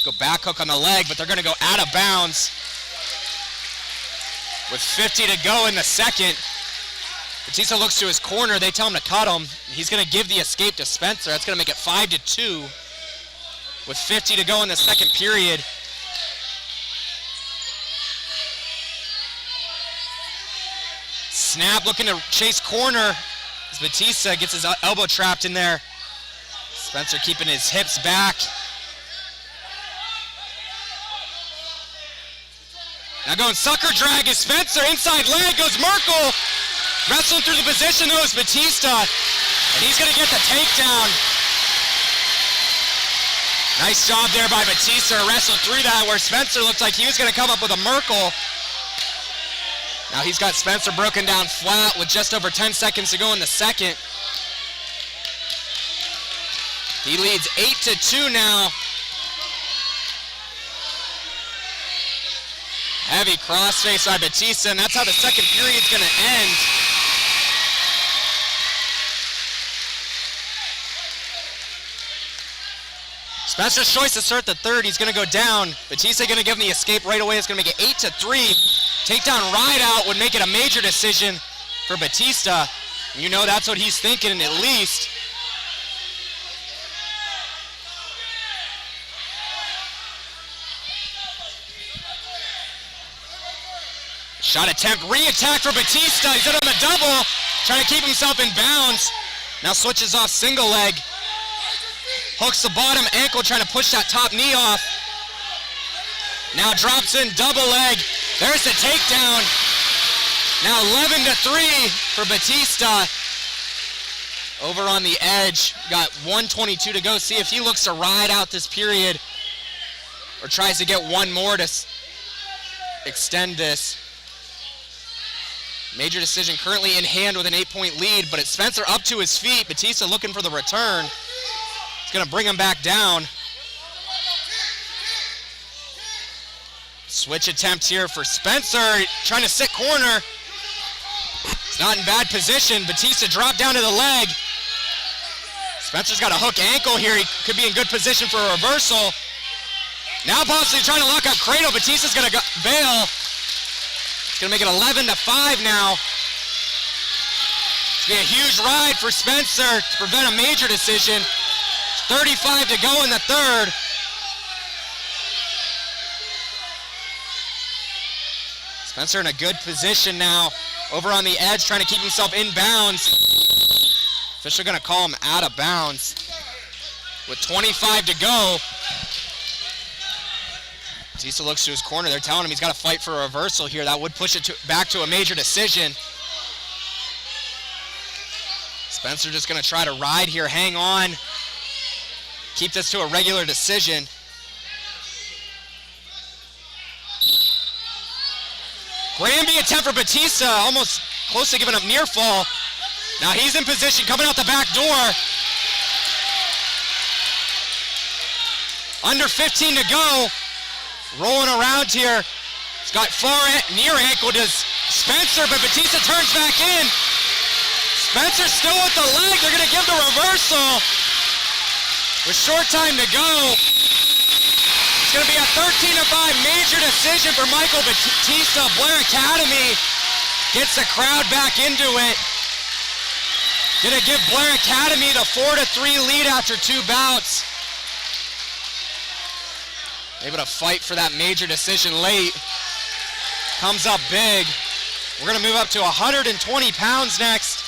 go back hook on the leg, but they're going to go out of bounds. With 50 to go in the second. Batista looks to his corner. They tell him to cut him. He's going to give the escape to Spencer. That's going to make it 5-2. With 50 to go in the second period. Snap looking to chase corner as Batista gets his elbow trapped in there. Spencer keeping his hips back. Now going sucker drag is Spencer. Inside leg goes Merkel. Wrestling through the position though is Batista. And he's going to get the takedown. Nice job there by Batista to wrestle through that where Spencer looked like he was going to come up with a Merkel. Now he's got Spencer broken down flat with just over 10 seconds to go in the second. He leads 8-2 now. Heavy crossface by Batista, and that's how the second period's going to end. Spencer's choice to start the third. He's going to go down. Batista going to give him the escape right away. It's going to make it 8-3. Takedown ride out would make it a major decision for Batista. You know that's what he's thinking at least. Shot attempt, re-attack for Batista. He's in on the double, trying to keep himself in bounds. Now switches off single leg. Hooks the bottom ankle, trying to push that top knee off. Now drops in double leg. There's the takedown. Now 11-3 for Batista. Over on the edge. Got 1:22 to go. See if he looks to ride out this period or tries to get one more to extend this. Major decision currently in hand with an 8-point lead, but it's Spencer up to his feet. Batista looking for the return. It's going to bring him back down. Switch attempt here for Spencer, trying to sit corner. It's not in bad position. Batista dropped down to the leg. Spencer's got a hook ankle here. He could be in good position for a reversal. Now possibly trying to lock up Cradle. Batista's going to bail. It's going to make it 11-5 now. It's going to be a huge ride for Spencer to prevent a major decision. 35 to go in the third. Spencer in a good position now. Over on the edge, trying to keep himself in bounds. Official going to call him out of bounds. With 25 to go. Batista looks to his corner. They're telling him he's got to fight for a reversal here. That would push it back to a major decision. Spencer just going to try to ride here, hang on. Keep this to a regular decision. Granby attempt for Batista, almost close to giving up near fall. Now he's in position, coming out the back door. Under 15 to go. Rolling around here. He's got far near ankle to Spencer, but Batista turns back in. Spencer still with the leg. They're going to give the reversal. With short time to go. It's going to be a 13-5 major decision for Michael Batista. Blair Academy gets the crowd back into it. Going to give Blair Academy the 4-3 lead after two bouts. Able to fight for that major decision late. Comes up big. We're going to move up to 120 pounds next.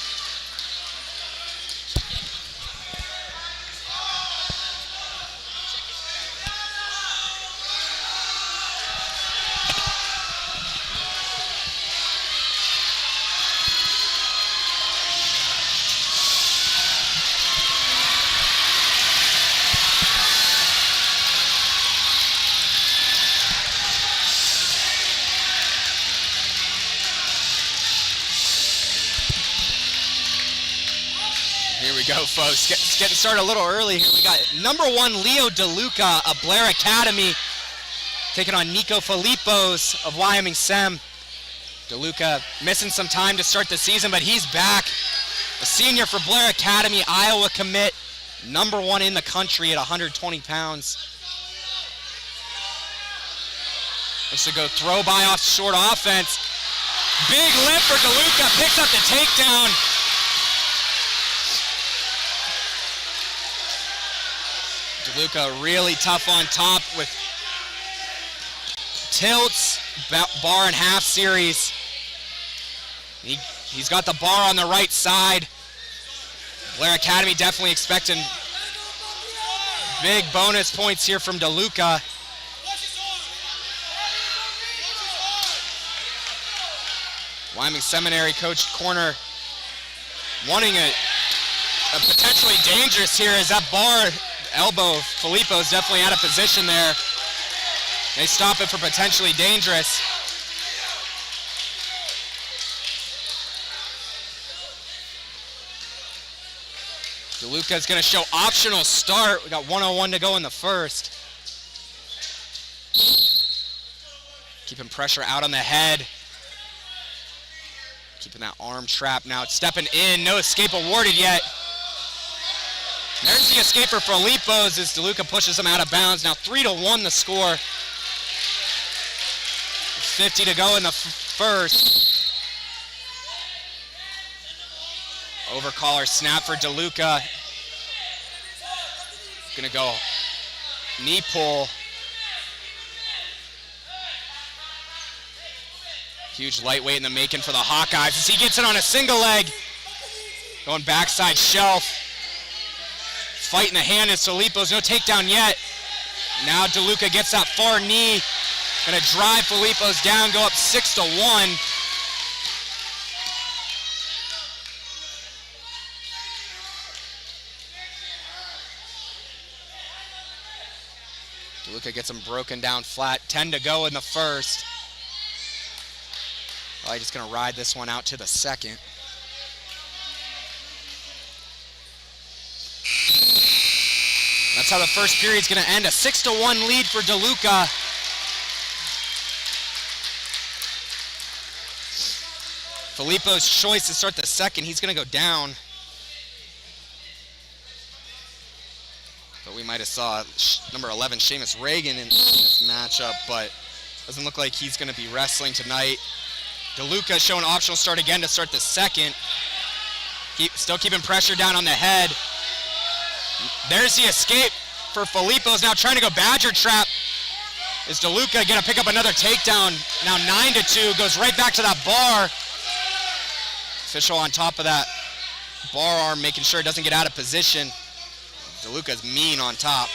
Go, folks. Getting started a little early here. We got number 1 Leo DeLuca of Blair Academy taking on Nico Filipos of Wyoming Sem. DeLuca missing some time to start the season, but he's back. A senior for Blair Academy, Iowa commit, number 1 in the country at 120 pounds. Looks to go throw by off short offense. Big lift for DeLuca, picks up the takedown. DeLuca really tough on top with tilts, bar and half series. He's got the bar on the right side. Blair Academy definitely expecting big bonus points here from DeLuca. Wyoming Seminary coach corner wanting a potentially dangerous here as that bar elbow. Filippo's definitely out of position there. They stop it for potentially dangerous. DeLuca's going to show optional start. We got 1:01 to go in the first. Keeping pressure out on the head. Keeping that arm trap now. It's stepping in. No escape awarded yet. There's the escape for Filippo's as DeLuca pushes him out of bounds. Now 3-1 the score. 50 to go in the first. Overcaller snap for DeLuca. Gonna go knee pull. Huge lightweight in the making for the Hawkeyes as he gets it on a single leg. Going backside shelf. Fight in the hand is Filippo's, no takedown yet. Now DeLuca gets that far knee. Gonna drive Filippo's down, go up 6-1. DeLuca gets him broken down flat. 10 to go in the first. Probably just gonna ride this one out to the second. That's how the first period's gonna end. A 6-1 lead for DeLuca. Filippo's choice to start the second. He's gonna go down. But we might have saw number 11, Seamus Reagan in this matchup, but doesn't look like he's gonna be wrestling tonight. DeLuca showing optional start again to start the second. Still keeping pressure down on the head. There's the escape for Filippo's, now trying to go Badger trap. Is DeLuca gonna pick up another takedown? Now 9-2, goes right back to that bar. Official on top of that bar arm, making sure it doesn't get out of position. DeLuca's mean on top.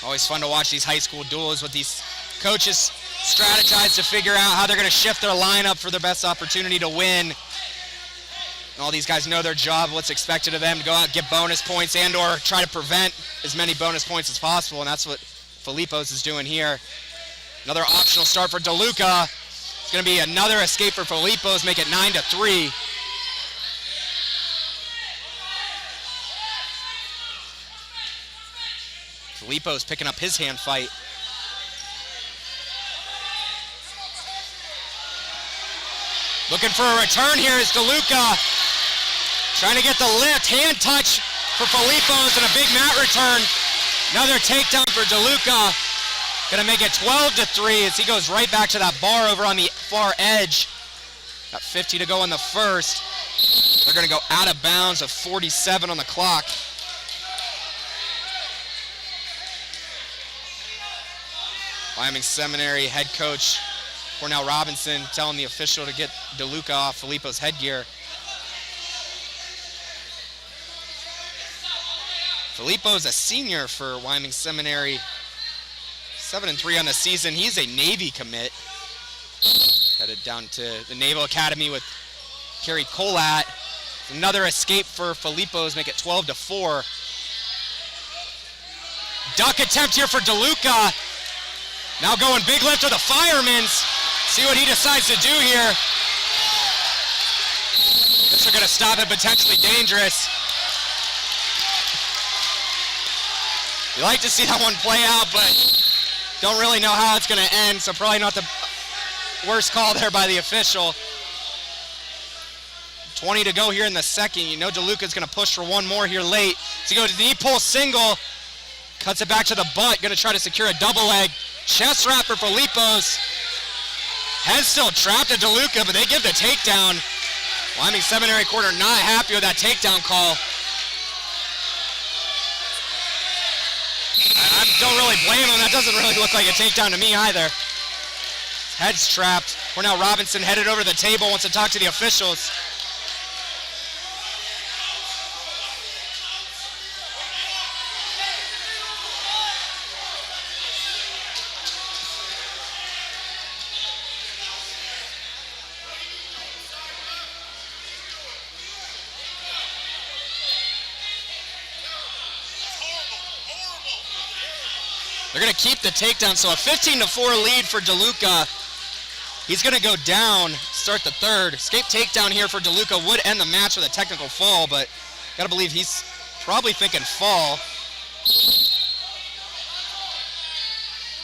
Always fun to watch these high school duels with these coaches strategize to figure out how they're going to shift their lineup for their best opportunity to win. And all these guys know their job, what's expected of them, to go out and get bonus points and or try to prevent as many bonus points as possible, and that's what Filippo's is doing here. Another optional start for DeLuca. It's going to be another escape for Filippo's, make it 9-3. Filippo's picking up his hand fight. Looking for a return here is DeLuca. Trying to get the lift, hand touch for Filippo's and a big mat return. Another takedown for DeLuca. Gonna make it 12-3 as he goes right back to that bar over on the far edge. Got 50 to go in the first. They're gonna go out of bounds of 47 on the clock. Wyoming Seminary head coach Cornell Robinson telling the official to get DeLuca off Filippo's headgear. Filippo's a senior for Wyoming Seminary. 7-3 on the season. He's a Navy commit. Headed down to the Naval Academy with Kerry Colat. Another escape for Filippo's, make it 12-4. Duck attempt here for DeLuca. Now going big lift to the Firemen's. See what he decides to do here. This are going to stop it, potentially dangerous. You like to see that one play out, but don't really know how it's going to end, so probably not the worst call there by the official. 20 to go here in the second. You know DeLuca's going to push for one more here late. So he goes to the knee pull single. Cuts it back to the butt. Going to try to secure a double leg. Chest wrap for Filippo's. Head still trapped at DeLuca, but they give the takedown. Wyoming Seminary corner not happy with that takedown call. I don't really blame him. That doesn't really look like a takedown to me either. Head's trapped. Cornell Robinson headed over to the table, wants to talk to the officials. They're going to keep the takedown, so a 15-4 lead for DeLuca. He's going to go down start the third. Escape takedown here for DeLuca would end the match with a technical fall, but gotta believe he's probably thinking fall.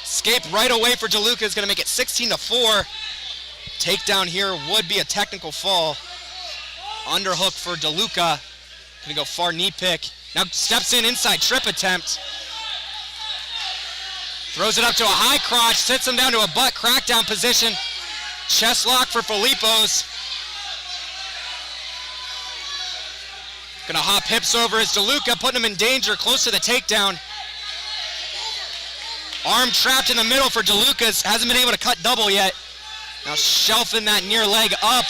Escape right away for DeLuca is gonna make it 16-4. Takedown here would be a technical fall. Underhook for DeLuca. Gonna go far knee pick. Now steps in inside trip attempt. Throws it up to a high crotch, sits him down to a butt crackdown position. Chest lock for Filippo's. Gonna hop hips over his DeLuca, putting him in danger, close to the takedown. Arm trapped in the middle for DeLuca, hasn't been able to cut double yet. Now shelving that near leg up.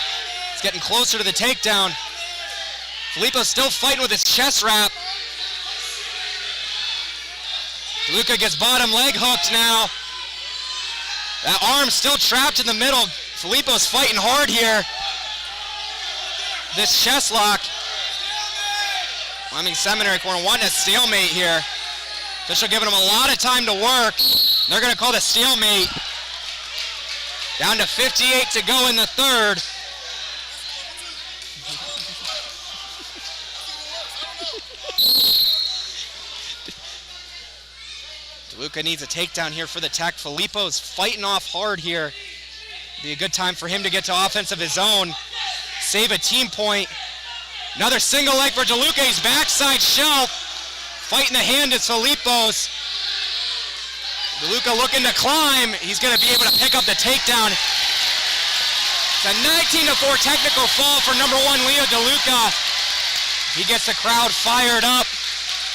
It's getting closer to the takedown. Filippo's still fighting with his chest wrap. DeLuca gets bottom leg hooked now. That arm still trapped in the middle. Filippo's fighting hard here. This chest lock. Wyoming Seminary corner wanting a stalemate here. Official giving him a lot of time to work. They're going to call the stalemate. Down to 58 to go in the third. DeLuca needs a takedown here for the tech. Filippo's fighting off hard here. Be a good time for him to get to offense of his own. Save a team point. Another single leg for DeLuca. He's backside shelf. Fighting the hand is Filippo's. DeLuca looking to climb. He's going to be able to pick up the takedown. It's a 19-4 technical fall for number one Leo DeLuca. He gets the crowd fired up.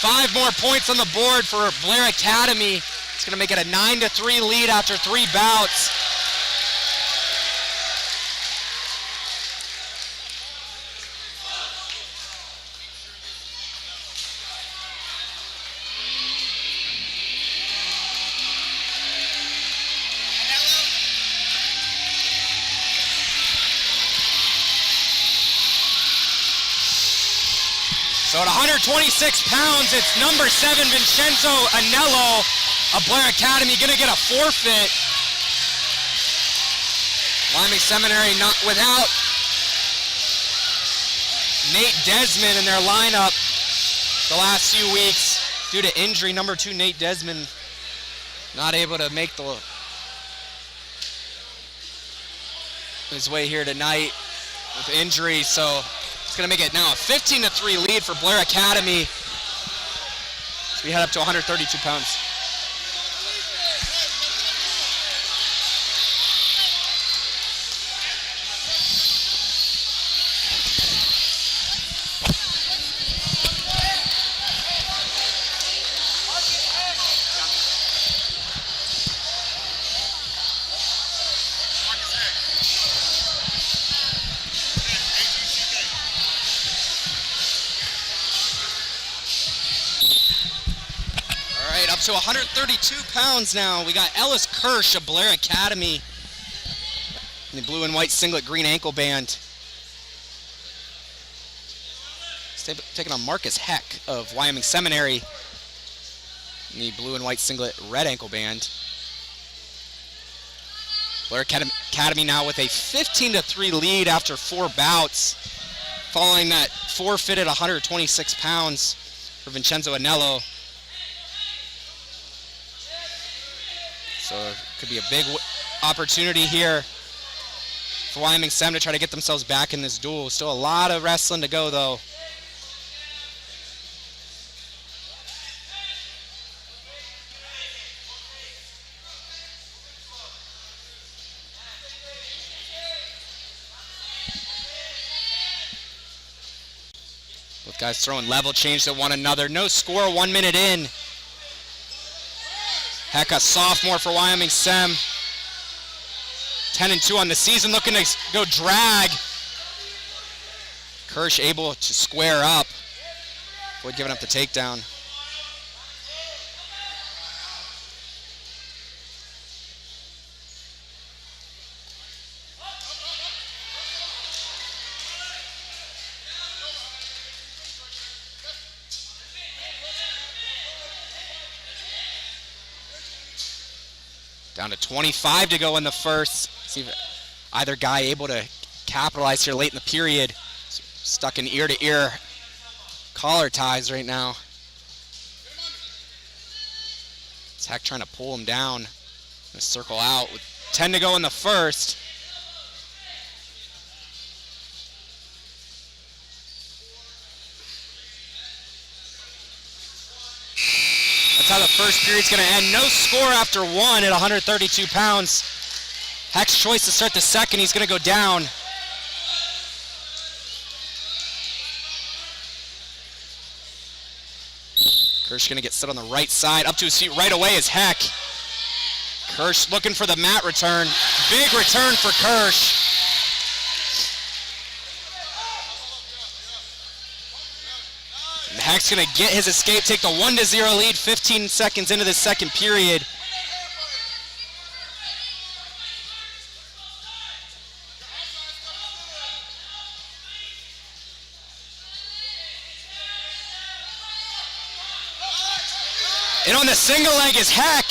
5 more points on the board for Blair Academy. It's going to make it a 9-3 lead after 3 bouts. So at 126 pounds, it's number 7, Vincenzo Anello of Blair Academy, gonna get a forfeit. Wyoming Seminary not without Nate Desmond in their lineup the last few weeks due to injury. Number 2, Nate Desmond, not able to make his way here tonight with injury, so it's going to make it now a 15-3 lead for Blair Academy. So we head up to 132 pounds. To 132 pounds now. We got Ellis Kirsch of Blair Academy in the blue and white singlet green ankle band. He's taking on Marcus Heck of Wyoming Seminary in the blue and white singlet red ankle band. Blair Academy now with a 15-3 lead after 4 bouts, following that forfeit at 126 pounds for Vincenzo Anello. So it could be a big opportunity here for Wyoming Sem to try to get themselves back in this duel. Still a lot of wrestling to go, though. Both guys throwing level change to one another. No score, 1 minute in. Heck, a sophomore for Wyoming Sem. 10-2 on the season, looking to go drag. Kirsch able to square up. Boyd giving up the takedown. Down to 25 to go in the first. See if either guy able to capitalize here late in the period. Stuck in ear-to-ear collar ties right now. It's Heck trying to pull him down. Gonna circle out with 10 to go in the first. That's how the first period's gonna end. No score after one at 132 pounds. Heck's choice to start the second. He's gonna go down. Kirsch gonna get set on the right side. Up to his feet right away is Heck. Kirsch looking for the mat return. Big return for Kirsch. And Heck's gonna get his escape, take the 1-0 lead 15 seconds into the second period. And on the single leg is Heck.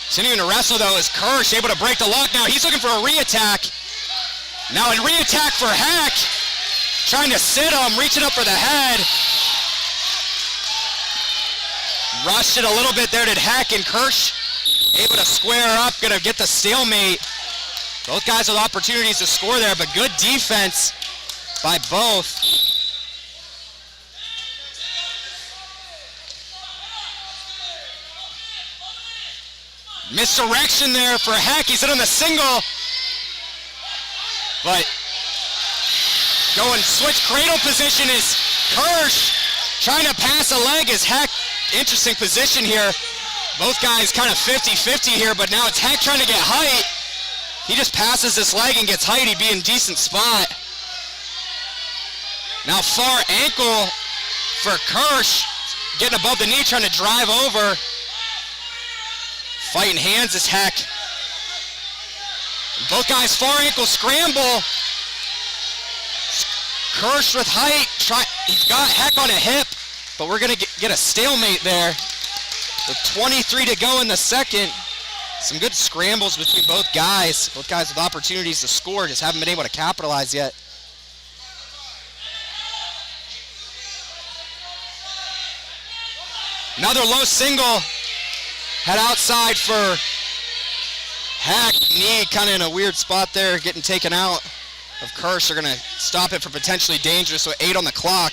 Continuing to wrestle though is Kirsch, able to break the lock now. He's looking for a re-attack. Now a re-attack for Heck. Trying to sit him, reaching up for the head. Rushed it a little bit there, did Heck, and Kirsch able to square up, gonna get the stalemate. Both guys with opportunities to score there, but good defense by both. Misdirection there for Heck. He's in on the single. But going switch cradle position is Kirsch. Trying to pass a leg is Heck. Interesting position here. Both guys kind of 50-50 here, but now it's Heck trying to get height. He just passes this leg and gets height. He'd be in decent spot. Now far ankle for Kirsch. Getting above the knee, trying to drive over. Fighting hands is Heck. Both guys far ankle scramble. Kirsch with height. He's got Heck on a hip, but we're going to get a stalemate there. With 23 to go in the second. Some good scrambles between both guys. Both guys with opportunities to score, just haven't been able to capitalize yet. Another low single. Head outside for Heck. Knee kind of in a weird spot there, getting taken out of Kirsch. They're going to stop it for potentially dangerous, so 8 on the clock.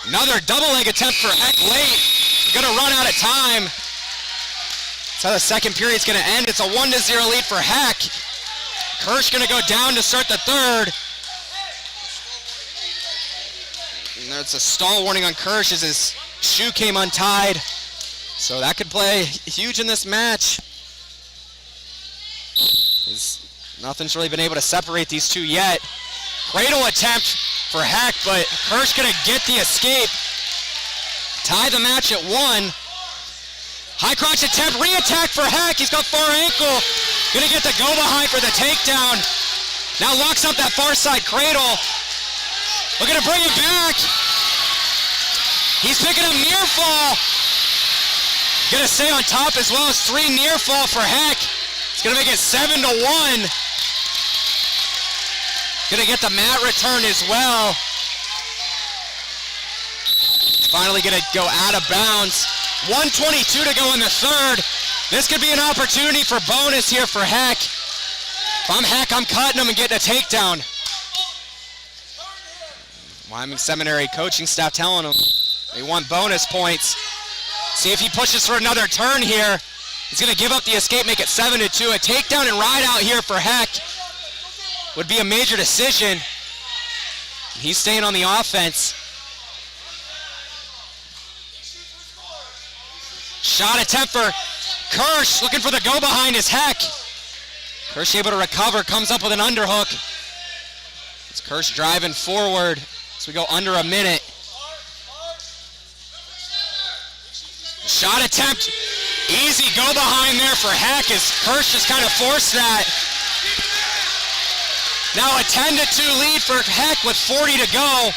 Another double leg attempt for Heck late. Going to run out of time. That's how the second period's going to end. It's a 1-0 lead for Heck. Kirsch going to go down to start the third. And there's a stall warning on Kirsch as his shoe came untied. So that could play huge in this match. Nothing's really been able to separate these two yet. Cradle attempt for Heck, but Kirsch gonna get the escape. Tie the match at 1. High crotch attempt, re-attack for Heck. He's got far ankle. Gonna get the go behind for the takedown. Now locks up that far side cradle. We're gonna bring it back. He's picking up near fall. Gonna stay on top as well as 3 near fall for Heck. It's gonna make it 7-1. Gonna get the mat return as well. Finally gonna go out of bounds. 1:22 to go in the third. This could be an opportunity for bonus here for Heck. If I'm Heck, I'm cutting him and getting a takedown. Wyoming Seminary coaching staff telling him they want bonus points. See if he pushes for another turn here. He's gonna give up the escape, make it 7-2. A takedown and ride out here for Heck would be a major decision. He's staying on the offense. Shot attempt for Kirsch, looking for the go behind is Heck. Kirsch able to recover, comes up with an underhook. It's Kirsch driving forward as we go under a minute. Shot attempt, easy go behind there for Heck as Kirsch just kind of forced that. Now a 10-2 lead for Heck with 40 to go.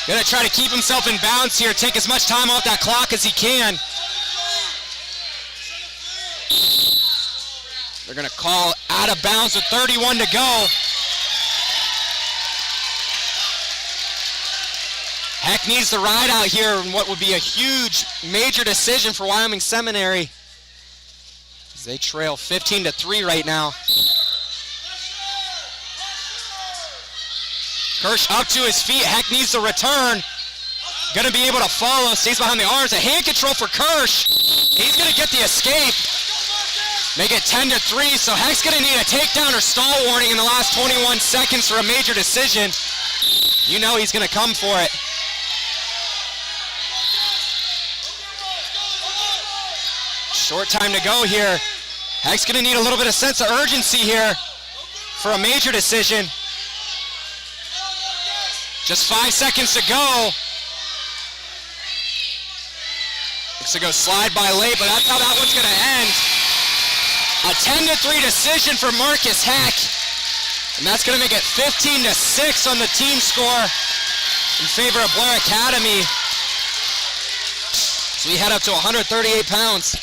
Gonna try to keep himself in bounds here, take as much time off that clock as he can. They're gonna call out of bounds with 31 to go. Heck needs the ride out here in what would be a huge, major decision for Wyoming Seminary, as they trail 15-3 right now. Kirsch up to his feet. Heck needs the return. Gonna be able to follow. Stays behind the arms. A hand control for Kirsch. He's gonna get the escape. Make it 10-3. So Heck's gonna need a takedown or stall warning in the last 21 seconds for a major decision. You know he's gonna come for it. Short time to go here. Heck's gonna need a little bit of sense of urgency here for a major decision. Just 5 seconds to go. Looks to go slide by late, but that's how that one's gonna end. A 10-3 decision for Marcus Heck. And that's gonna make it 15-6 on the team score in favor of Blair Academy. So we head up to 138 pounds.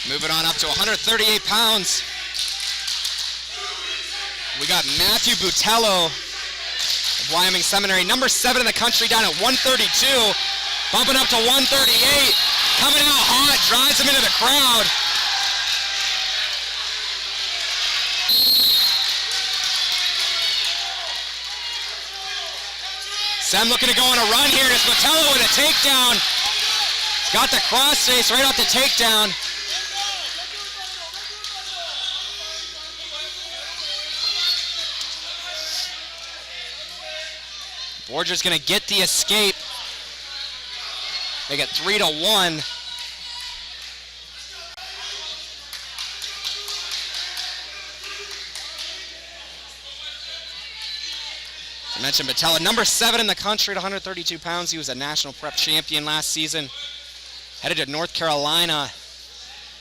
Moving on up to 138 pounds. We got Matthew Butello of Wyoming Seminary, number 7 in the country, down at 132. Bumping up to 138. Coming out hot, drives him into the crowd. Sem looking to go on a run here. It's Butello with a takedown. He's got the crossface right off the takedown. Borger's gonna get the escape. They get 3-1. I mentioned Butello, number 7 in the country at 132 pounds. He was a national prep champion last season. Headed to North Carolina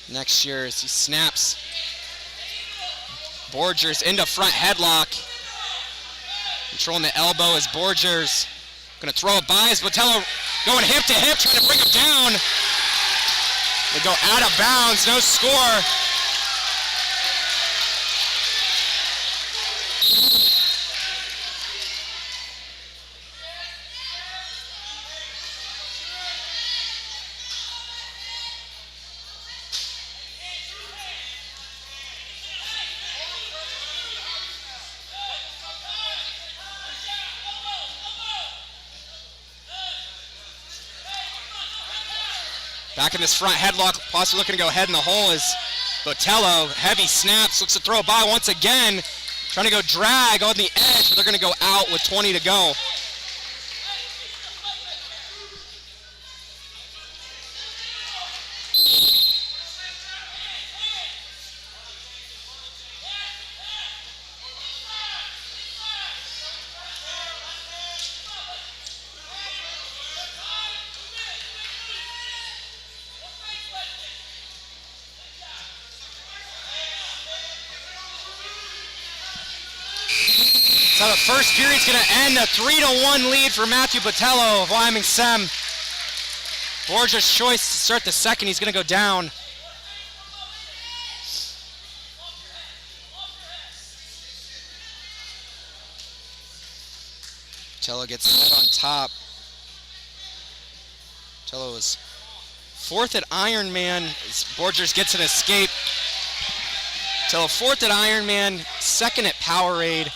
next year as he snaps Borgers into front headlock. Controlling the elbow as Borgers gonna throw it by as Butello going hip to hip, trying to bring him down. They go out of bounds, no score. Back in this front headlock, possibly looking to go head in the hole is Butello. Heavy snaps, looks to throw it by once again. Trying to go drag on the edge, but they're going to go out with 20 to go. So the first period's going to end, a 3-1 lead for Matthew Butello of Wyoming Sem. Borger's choice to start the second, he's going to go down. Butello gets set on top. Butello is 4th at Ironman as Borgers gets an escape. Butello 4th at Ironman, 2nd at Powerade.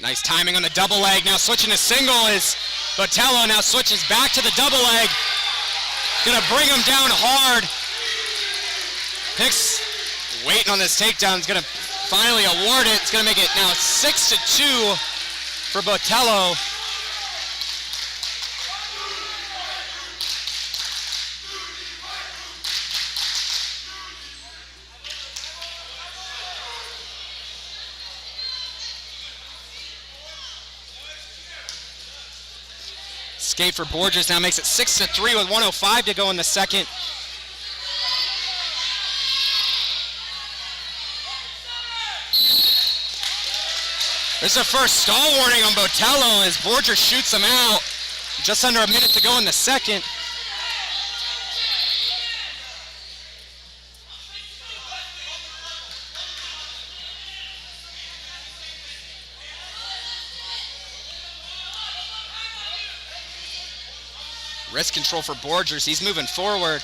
Nice timing on the double leg. Now switching to single is Butello. Now switches back to the double leg. Gonna bring him down hard. Hicks waiting on this takedown. Is gonna finally award it. It's gonna make it now 6-2 for Butello. escape for Borges. Now makes it 6-3 with 1:05 to go in the second. There's a first stall warning on Botello as Borges shoots him out. Just under a minute to go in the second. Wrist control for Borges. He's moving forward.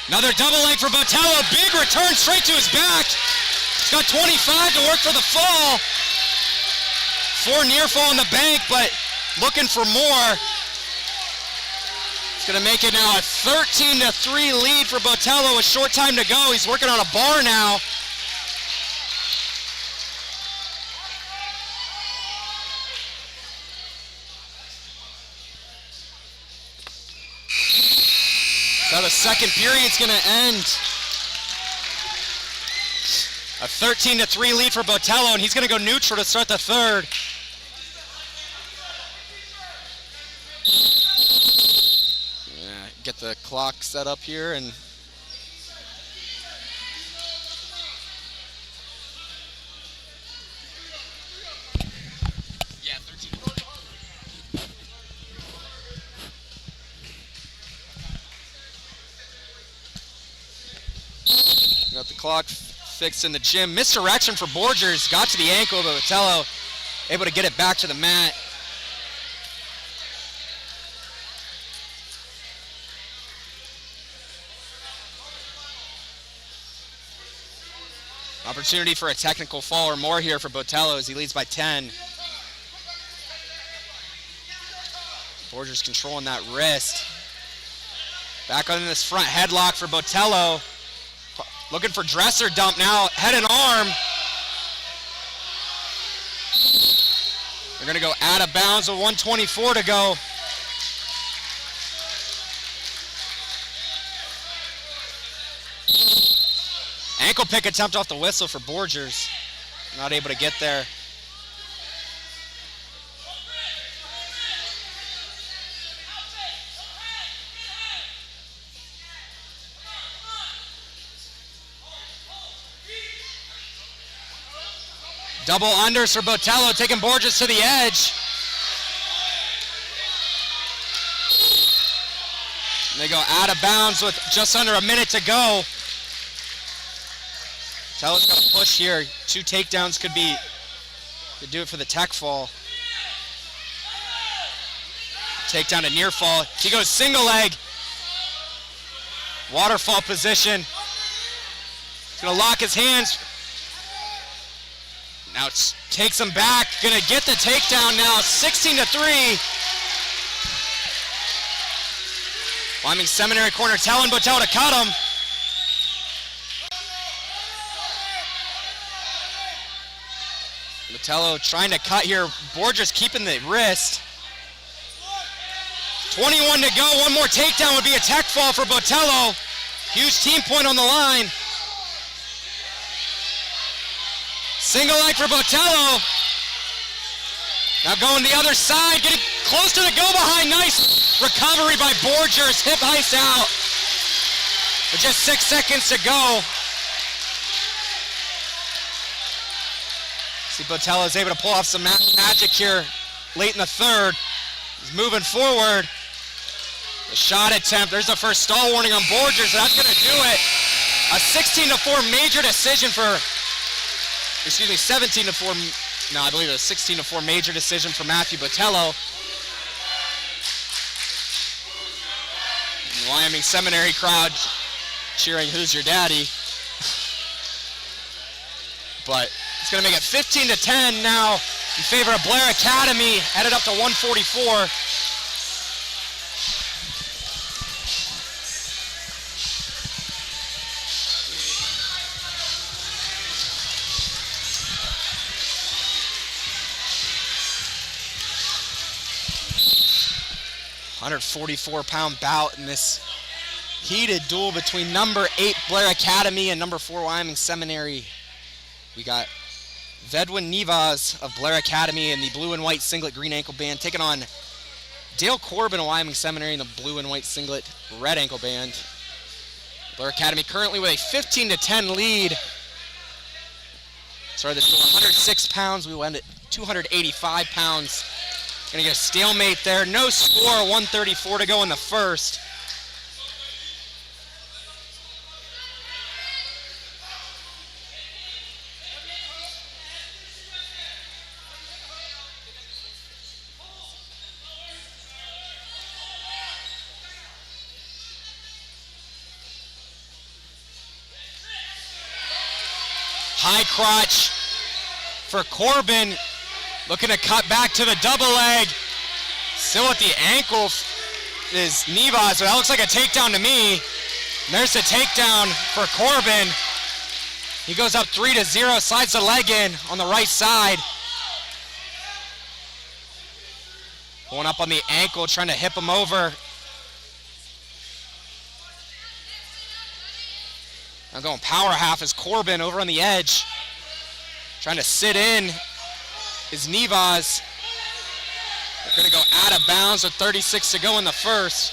Another double leg for Botello. Big return straight to his back. He's got 25 to work for the fall. 4 near fall in the bank, but looking for more. It's going to make it now a 13-3 lead for Botello. A short time to go. He's working on a bar now. So the second period's going to end. A 13-3 lead for Botello, and he's going to go neutral to start the third. Yeah, get the clock set up here and yeah, 13. Got the clock fixed in the gym. Misdirection for Borges. Got to the ankle, but Botello able to get it back to the mat. Opportunity for a technical fall or more here for Botello as he leads by 10. Borges controlling that wrist. Back on this front headlock for Botello. Looking for dresser dump now, head and arm. They're gonna go out of bounds with 1:24 to go. Ankle pick attempt off the whistle for Borges. Not able to get there. Double unders for Botello, taking Borges to the edge. And they go out of bounds with just under a minute to go. Botello's got to push here. 2 takedowns could do it for the tech fall. Takedown to near fall. He goes single leg. Waterfall position. He's gonna lock his hands. Now takes him back, gonna get the takedown now, 16-3. Wyoming Seminary corner telling Botello to cut him. Botello trying to cut here, Borges keeping the wrist. 21 to go, one more takedown would be a tech fall for Botello. Huge team point on the line. Single leg for Botello. Now going the other side, getting close to the go behind. Nice recovery by Borges. Hip heist out. With just 6 seconds to go. See, Botello is able to pull off some magic here late in the third. He's moving forward. The shot attempt. There's the first stall warning on Borges. That's going to do it. A 16-4 major decision for. 17-4, no, I believe it was 16-4 major decision for Matthew Botello. The Wyoming Seminary crowd cheering, "Who's your daddy?" But it's going to make it 15-10 now in favor of Blair Academy, headed up to 144. 144-pound bout in this heated duel between number 8 Blair Academy and number 4 Wyoming Seminary. We got Vedwin Nivas of Blair Academy in the blue and white singlet green ankle band taking on Dale Corbin of Wyoming Seminary in the blue and white singlet red ankle band. Blair Academy currently with a 15-10 lead. Sorry, this is 106 pounds. We will end at 285 pounds. Gonna get a stalemate there. No score, 134 to go in the first. High crotch for Corbin, looking to cut back to the double leg. Still at the ankle is Nivas, so that looks like a takedown to me. And there's the takedown for Corbin. He goes up 3-0, slides the leg in on the right side. Going up on the ankle, trying to hip him over. I'm going power half as Corbin over on the edge. Trying to sit in is Nivas. They're going to go out of bounds with 36 to go in the first.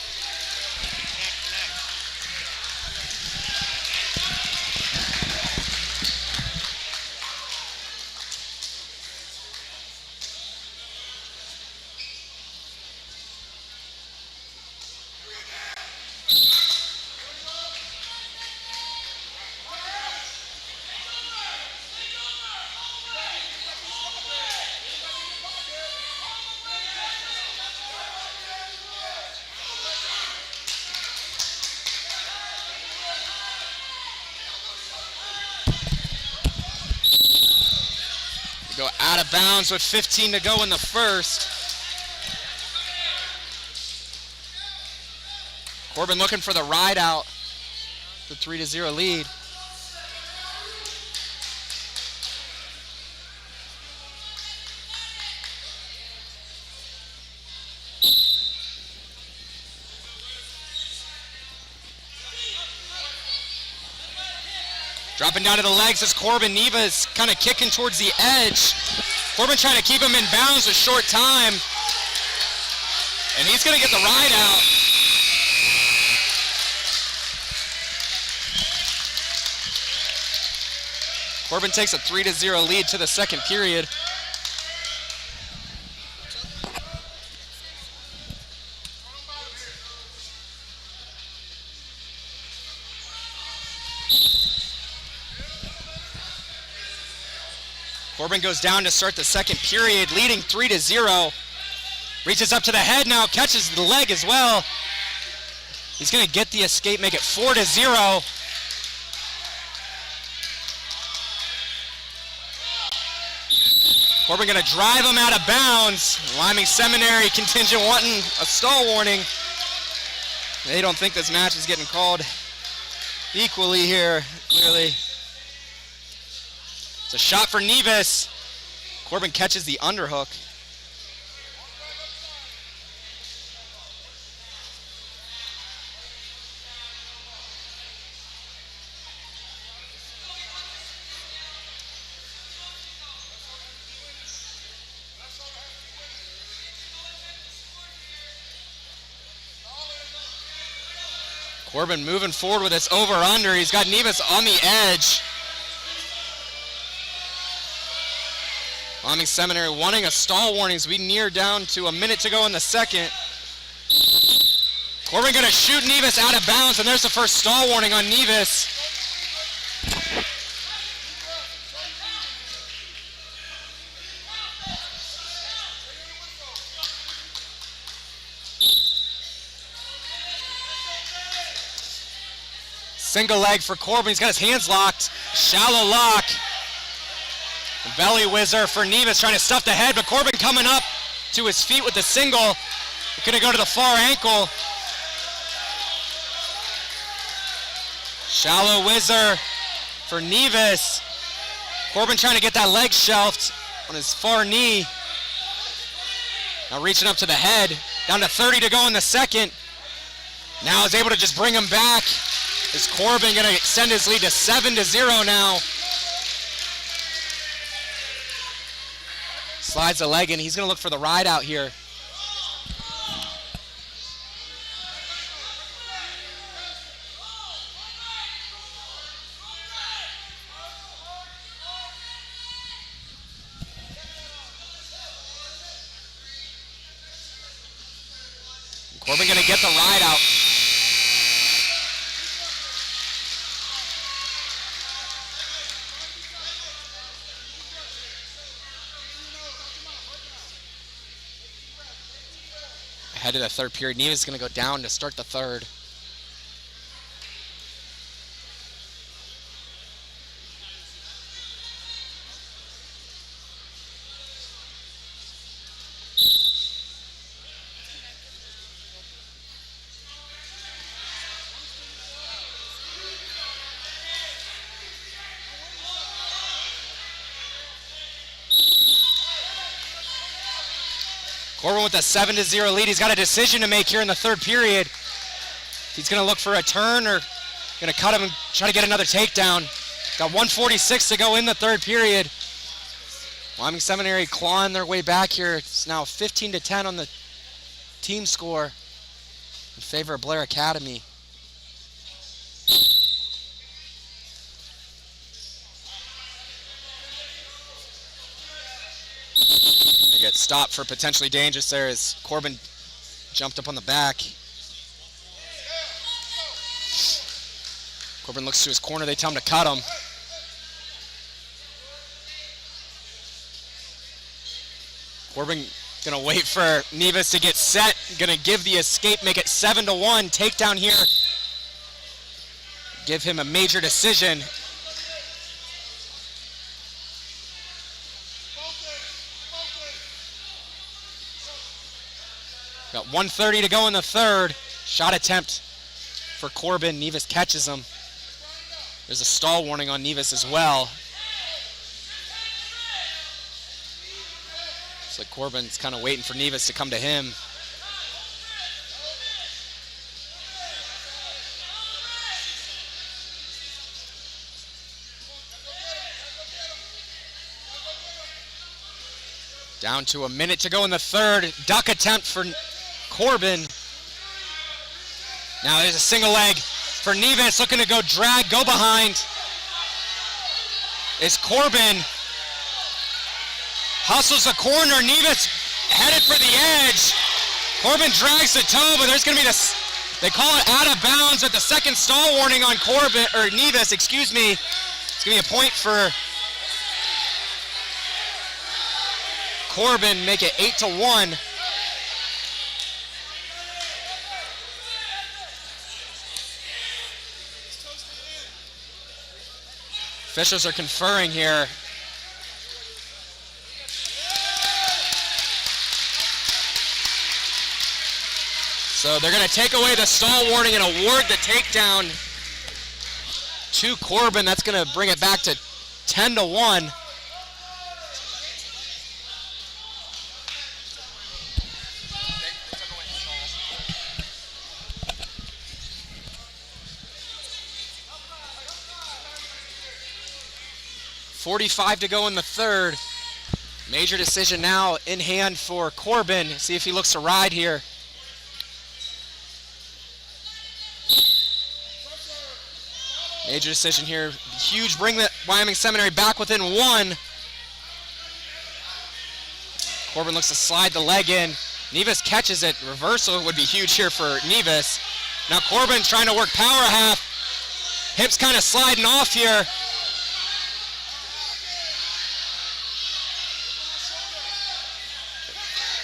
Go out of bounds with 15 to go in the first. Corbin looking for the ride out. The 3-0 lead. Dropping down to the legs as Corbin. Nivas kind of kicking towards the edge. Corbin trying to keep him in bounds with short time. And he's going to get the ride out. Corbin takes a 3-0 lead to the second period. Corbin goes down to start the second period, leading 3-0. Reaches up to the head now, catches the leg as well. He's going to get the escape, make it 4-0. Corbin going to drive him out of bounds. Wyoming Seminary contingent wanting a stall warning. They don't think this match is getting called equally here, clearly. It's a shot for Nivas. Corbin catches the underhook. Corbin moving forward with this over-under. He's got Nivas on the edge. Wyoming Seminary wanting a stall warning as we near down to a minute to go in the second. Corbin going to shoot Nivas out of bounds, and there's the first stall warning on Nivas. Single leg for Corbin. He's got his hands locked. Shallow lock. Belly whizzer for Nivas trying to stuff the head, but Corbin coming up to his feet with the single. Going to go to the far ankle. Shallow whizzer for Nivas. Corbin trying to get that leg shelved on his far knee. Now reaching up to the head. Down to 30 to go in the second. Now is able to just bring him back. Is Corbin going to extend his lead to 7-0 now? Slides the leg in. He's going to look for the ride out here. Corbin going to get the ride out. Ahead of the third period. Neva's going to go down to start the third. Corbin with a 7-0 lead. He's got a decision to make here in the third period. He's going to look for a turn or going to cut him and try to get another takedown. Got 1:46 to go in the third period. Wyoming Seminary clawing their way back here. It's now 15-10 on the team score in favor of Blair Academy. They get stopped for potentially dangerous there as Corbin jumped up on the back. Corbin looks to his corner. They tell him to cut him. Corbin gonna wait for Nevis to get set. Gonna give the escape, make it 7-1. Takedown here. Give him a major decision. Got 1:30 to go in the third. Shot attempt for Corbin. Nevis catches him. There's a stall warning on Nevis as well. Looks like Corbin's kind of waiting for Nevis to come to him. Down to a minute to go in the third. Duck attempt for Corbin. Now there's a single leg for Nevis, looking to go drag, go behind. Is Corbin. Hustles the corner. Nevis headed for the edge. Corbin drags the toe, but there's going to be this. They call it out of bounds with the second stall warning on Corbin, or Nevis, excuse me. It's going to be a point for Corbin, make it 8-1. Officials are conferring here. So they're going to take away the stall warning and award the takedown to Corbin. That's going to bring it back to 10-1. .45 to go in the third. Major decision now in hand for Corbin. See if he looks to ride here. Major decision here. Huge, bring the Wyoming Seminary back within one. Corbin looks to slide the leg in. Nevis catches it. Reversal would be huge here for Nevis. Now Corbin trying to work power half. Hips kind of sliding off here.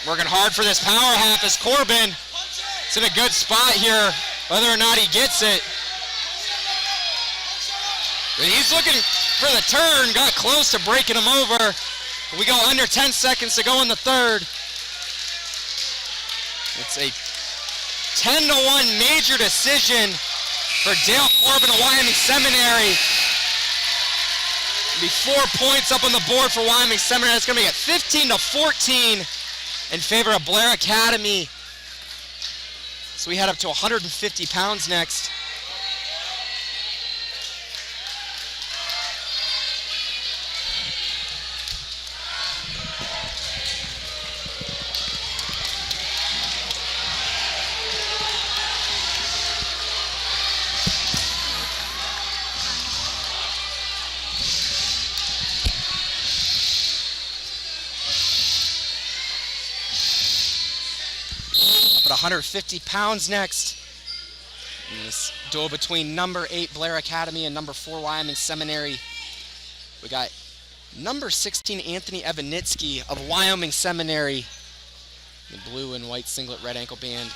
Working hard for this power half as Corbin is in a good spot here, whether or not he gets it. He's looking for the turn, got close to breaking him over. We go under 10 seconds to go in the third. It's a 10-1 major decision for Dale Corbin of Wyoming Seminary. Be 4 points up on the board for Wyoming Seminary. It's going to be at 15-14 in favor of Blair Academy. So we head up to 150 pounds next. Up at 150 pounds next. In this duel between number 8 Blair Academy and number 4 Wyoming Seminary. We got number 16 Anthony Evanitsky of Wyoming Seminary. The blue and white singlet, red ankle band.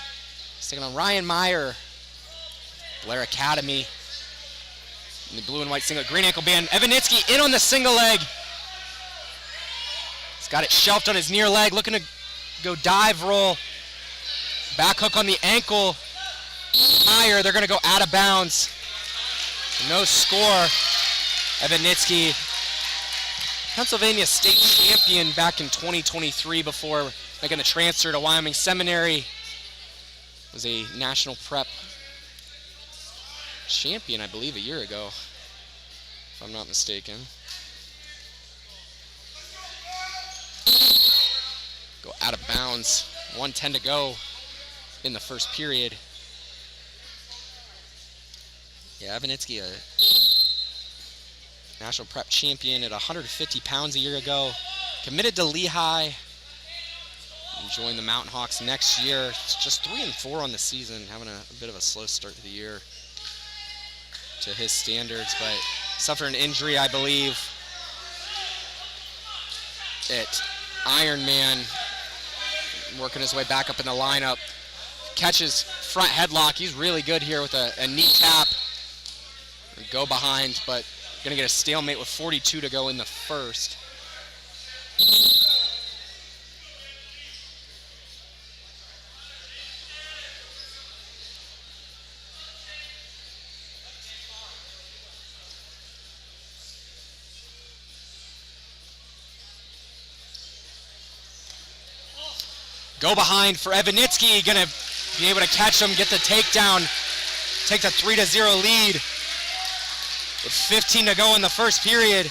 He's taking on Ryan Meyer, Blair Academy. In the blue and white singlet, green ankle band. Evanitsky in on the single leg. He's got it shelved on his near leg, looking to go dive roll. Back hook on the ankle. Meyer, they're going to go out of bounds. No score. Evanitsky, Pennsylvania state champion back in 2023 before making the transfer to Wyoming Seminary. Was a national prep champion, I believe, a year ago, if I'm not mistaken. Go out of bounds. 1:10 to go in the first period. Yeah, Evanitsky, a national prep champion at 150 pounds a year ago. Committed to Lehigh. And joined the Mountain Hawks next year. It's just 3-4 on the season, having a bit of a slow start to the year to his standards, but suffered an injury, I believe, at Ironman. Working his way back up in the lineup. Catches front headlock. He's really good here with a knee tap. Go behind, but gonna get a stalemate with 42 to go in the first. Go behind for Evanitsky, gonna be able to catch him, get the takedown, take the 3-0 lead. With 15 to go in the first period.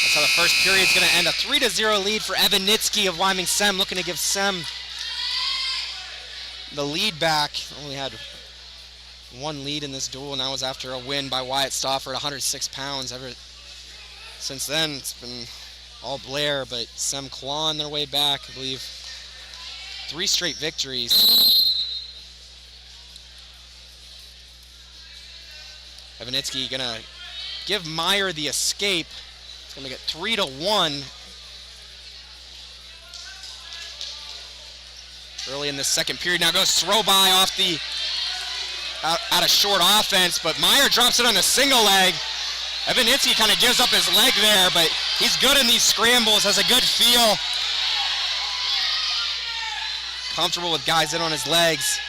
That's how the first period's going to end. A 3-0 lead for Evanitsky of Wyoming Sem, looking to give Sem the lead back. Only had one lead in this duel, and that was after a win by Wyatt Stauffer at 106 pounds. Ever since then, it's been all Blair, but Sem clawing their way back. I believe 3 straight victories. Evanitsky gonna give Meyer the escape. It's gonna get 3-1. Early in the second period. Now goes throw by off the out of short offense, but Meyer drops it on a single leg. Evanitsky kind of gives up his leg there, but he's good in these scrambles, has a good feel. Comfortable with guys in on his legs.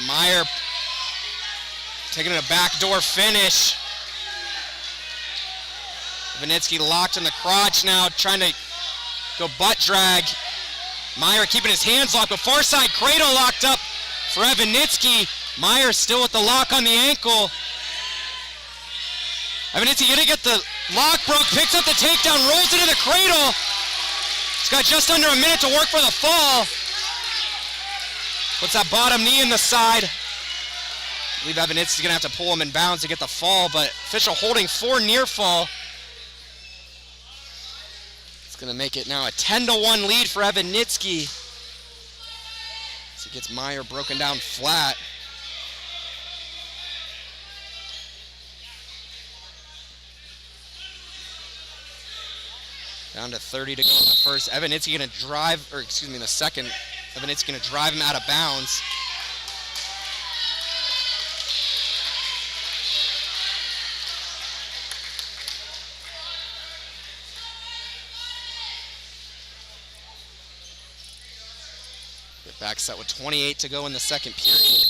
Meyer taking a backdoor finish. Evanitsky locked in the crotch now, trying to go butt drag. Meyer keeping his hands locked, but far side cradle locked up for Evanitsky. Meyer still with the lock on the ankle. Evanitsky gonna get the lock broke, picks up the takedown, rolls into the cradle. He's got just under a minute to work for the fall. Puts that bottom knee in the side. I believe Evanitsky's gonna have to pull him in bounds to get the fall, but official holding for near fall. It's gonna make it now a 10-1 lead for Evanitsky. As he gets Meyer broken down flat. Down to 30 to go in the first. Evanitsky gonna drive, or excuse me, in the second. Evanitsky gonna drive him out of bounds. Get back set with 28 to go in the second period.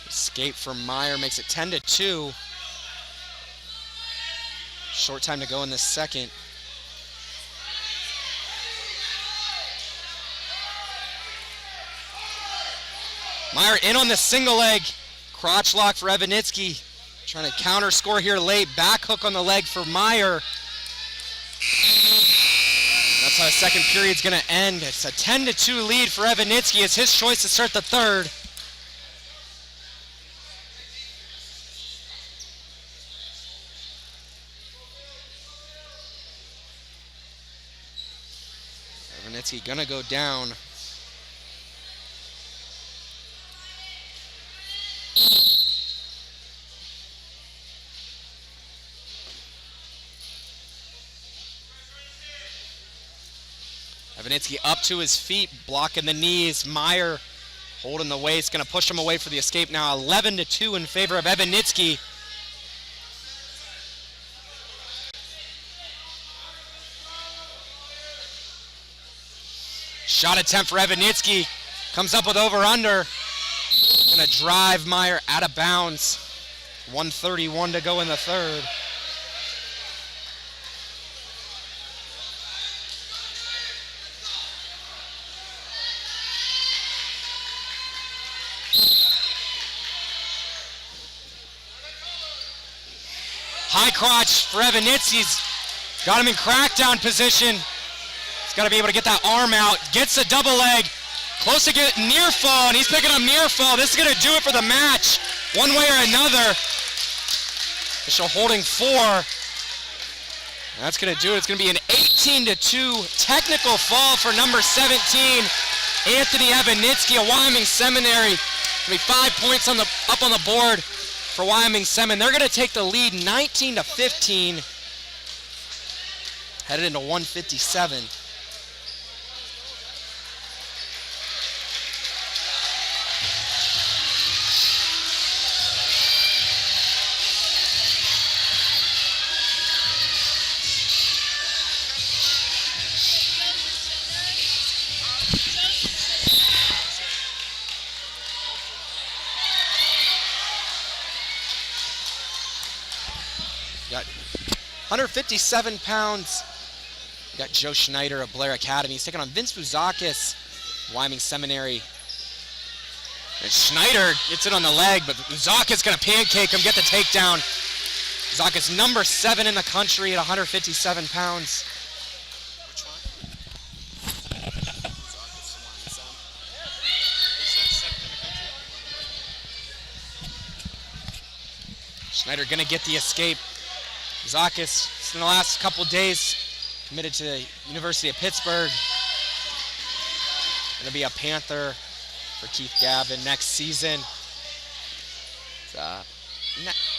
Escape from Meyer makes it 10-2. Short time to go in this second. Meyer in on the single leg. Crotch lock for Evanitsky. Trying to counter score here late. Back hook on the leg for Meyer. That's how the second period's going to end. It's a 10-2 lead for Evanitsky. It's his choice to start the third. Evanitsky going to go down. Evanitsky up to his feet, blocking the knees. Meyer holding the waist, going to push him away for the escape now. 11-2 in favor of Evanitsky. Shot attempt for Evanitsky. Comes up with over-under. Going to drive Meyer out of bounds. 1:31 to go in the third. High crotch for Evanitsky's got him in crackdown position. He's got to be able to get that arm out. Gets a double leg. Close to getting near fall, and he's picking up near fall. This is going to do it for the match, one way or another. Official holding 4. That's going to do it. It's going to be an 18-2 technical fall for number 17, Anthony Evanitsky of Wyoming Seminary. Going to be 5 points up on the board for Wyoming Seminary. They're going to take the lead 19-15. Headed into 157. Got 157 pounds. We got Joe Schneider of Blair Academy. He's taking on Vince Bouzakis, Wyoming Seminary. And Schneider gets it on the leg, but Bouzakis going to pancake him, get the takedown. Bouzakis number 7 in the country at 157 pounds. Which one? Bouzakis, Wyoming Sem. Is that 7th in the country? Schneider going to get the escape. Bouzakis, in the last couple days, committed to the University of Pittsburgh. Going to be a Panther for Keith Gavin next season.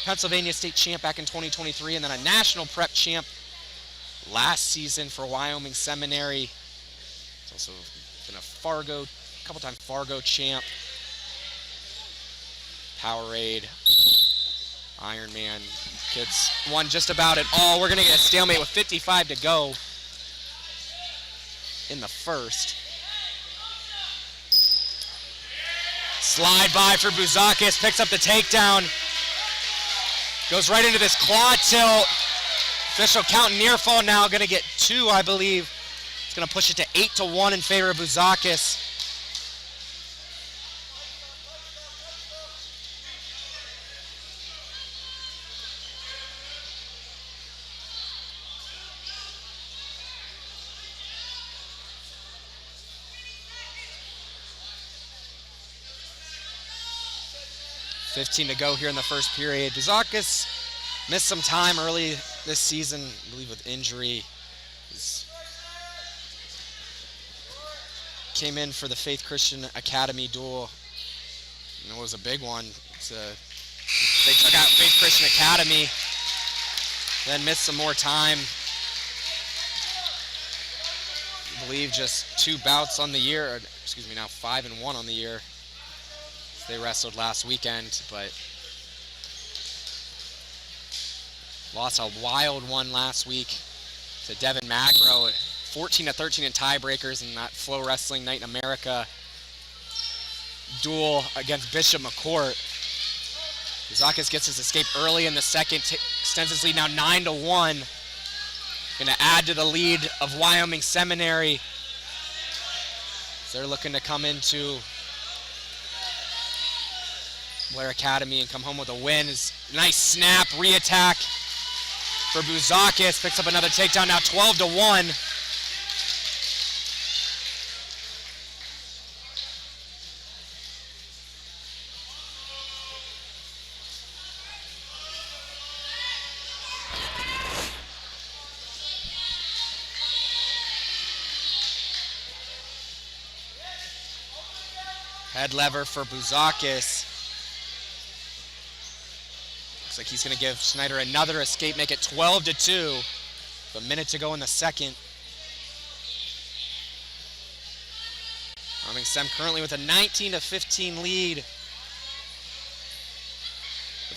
Pennsylvania State champ back in 2023, and then a national prep champ last season for Wyoming Seminary. He's also been a couple-time Fargo champ. Powerade, Ironman. Kids won just about it all. We're going to get a stalemate with 55 to go in the first. Slide by for Bouzakis, picks up the takedown. Goes right into this claw tilt. Official counting near fall now, going to get 2, I believe. It's going to push it to 8-1 in favor of Bouzakis. $15 to go here in the first period. Bouzakis missed some time early this season, I believe with injury. Came in for the Faith Christian Academy duel. And it was a big one. They took out Faith Christian Academy, then missed some more time. I believe just 2 bouts on the year, or, excuse me, now 5-1 on the year. They wrestled last weekend, but Lost a wild one last week to Devin Magro, 14-13 in tiebreakers in that Flow Wrestling Night in America duel against Bishop McCourt. Bouzakis gets his escape early in the second, extends his lead now 9-1. Going to add to the lead of Wyoming Seminary. So they're looking to come into Blair Academy and come home with a win. Nice snap, re-attack for Bouzakis. Picks up another takedown, now 12-1. Head lever for Bouzakis. Looks like he's going to give Schneider another escape, make it 12-2. A minute to go in the second. Wyoming Sem currently with a 19-15 lead. With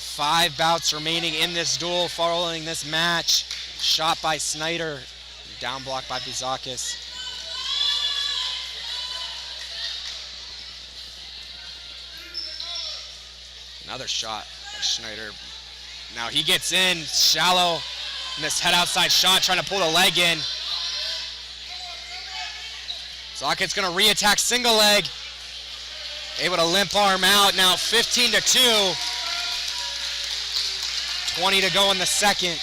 5 bouts remaining in this duel following this match. Shot by Schneider, down block by Bouzakis. Another shot by Schneider. Now he gets in, shallow, in this head outside shot, trying to pull the leg in. Bouzakis gonna re-attack single leg. Able to limp arm out, now 15-2. 20 to go in the second.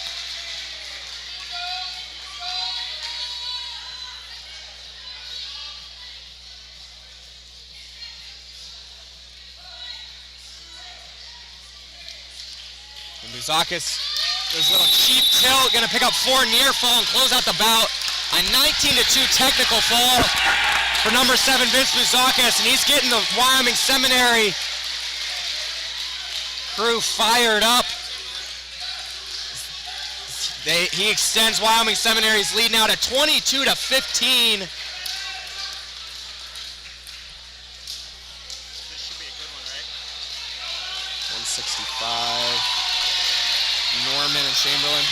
Bouzakis, there's a little cheap tilt, gonna pick up 4 near fall and close out the bout. A 19-2 technical fall for number 7, Vince Bouzakis, and he's getting the Wyoming Seminary crew fired up. He extends Wyoming Seminary's lead now to 22-15. This should be a good one, right? 165. Norman and Chamberlain.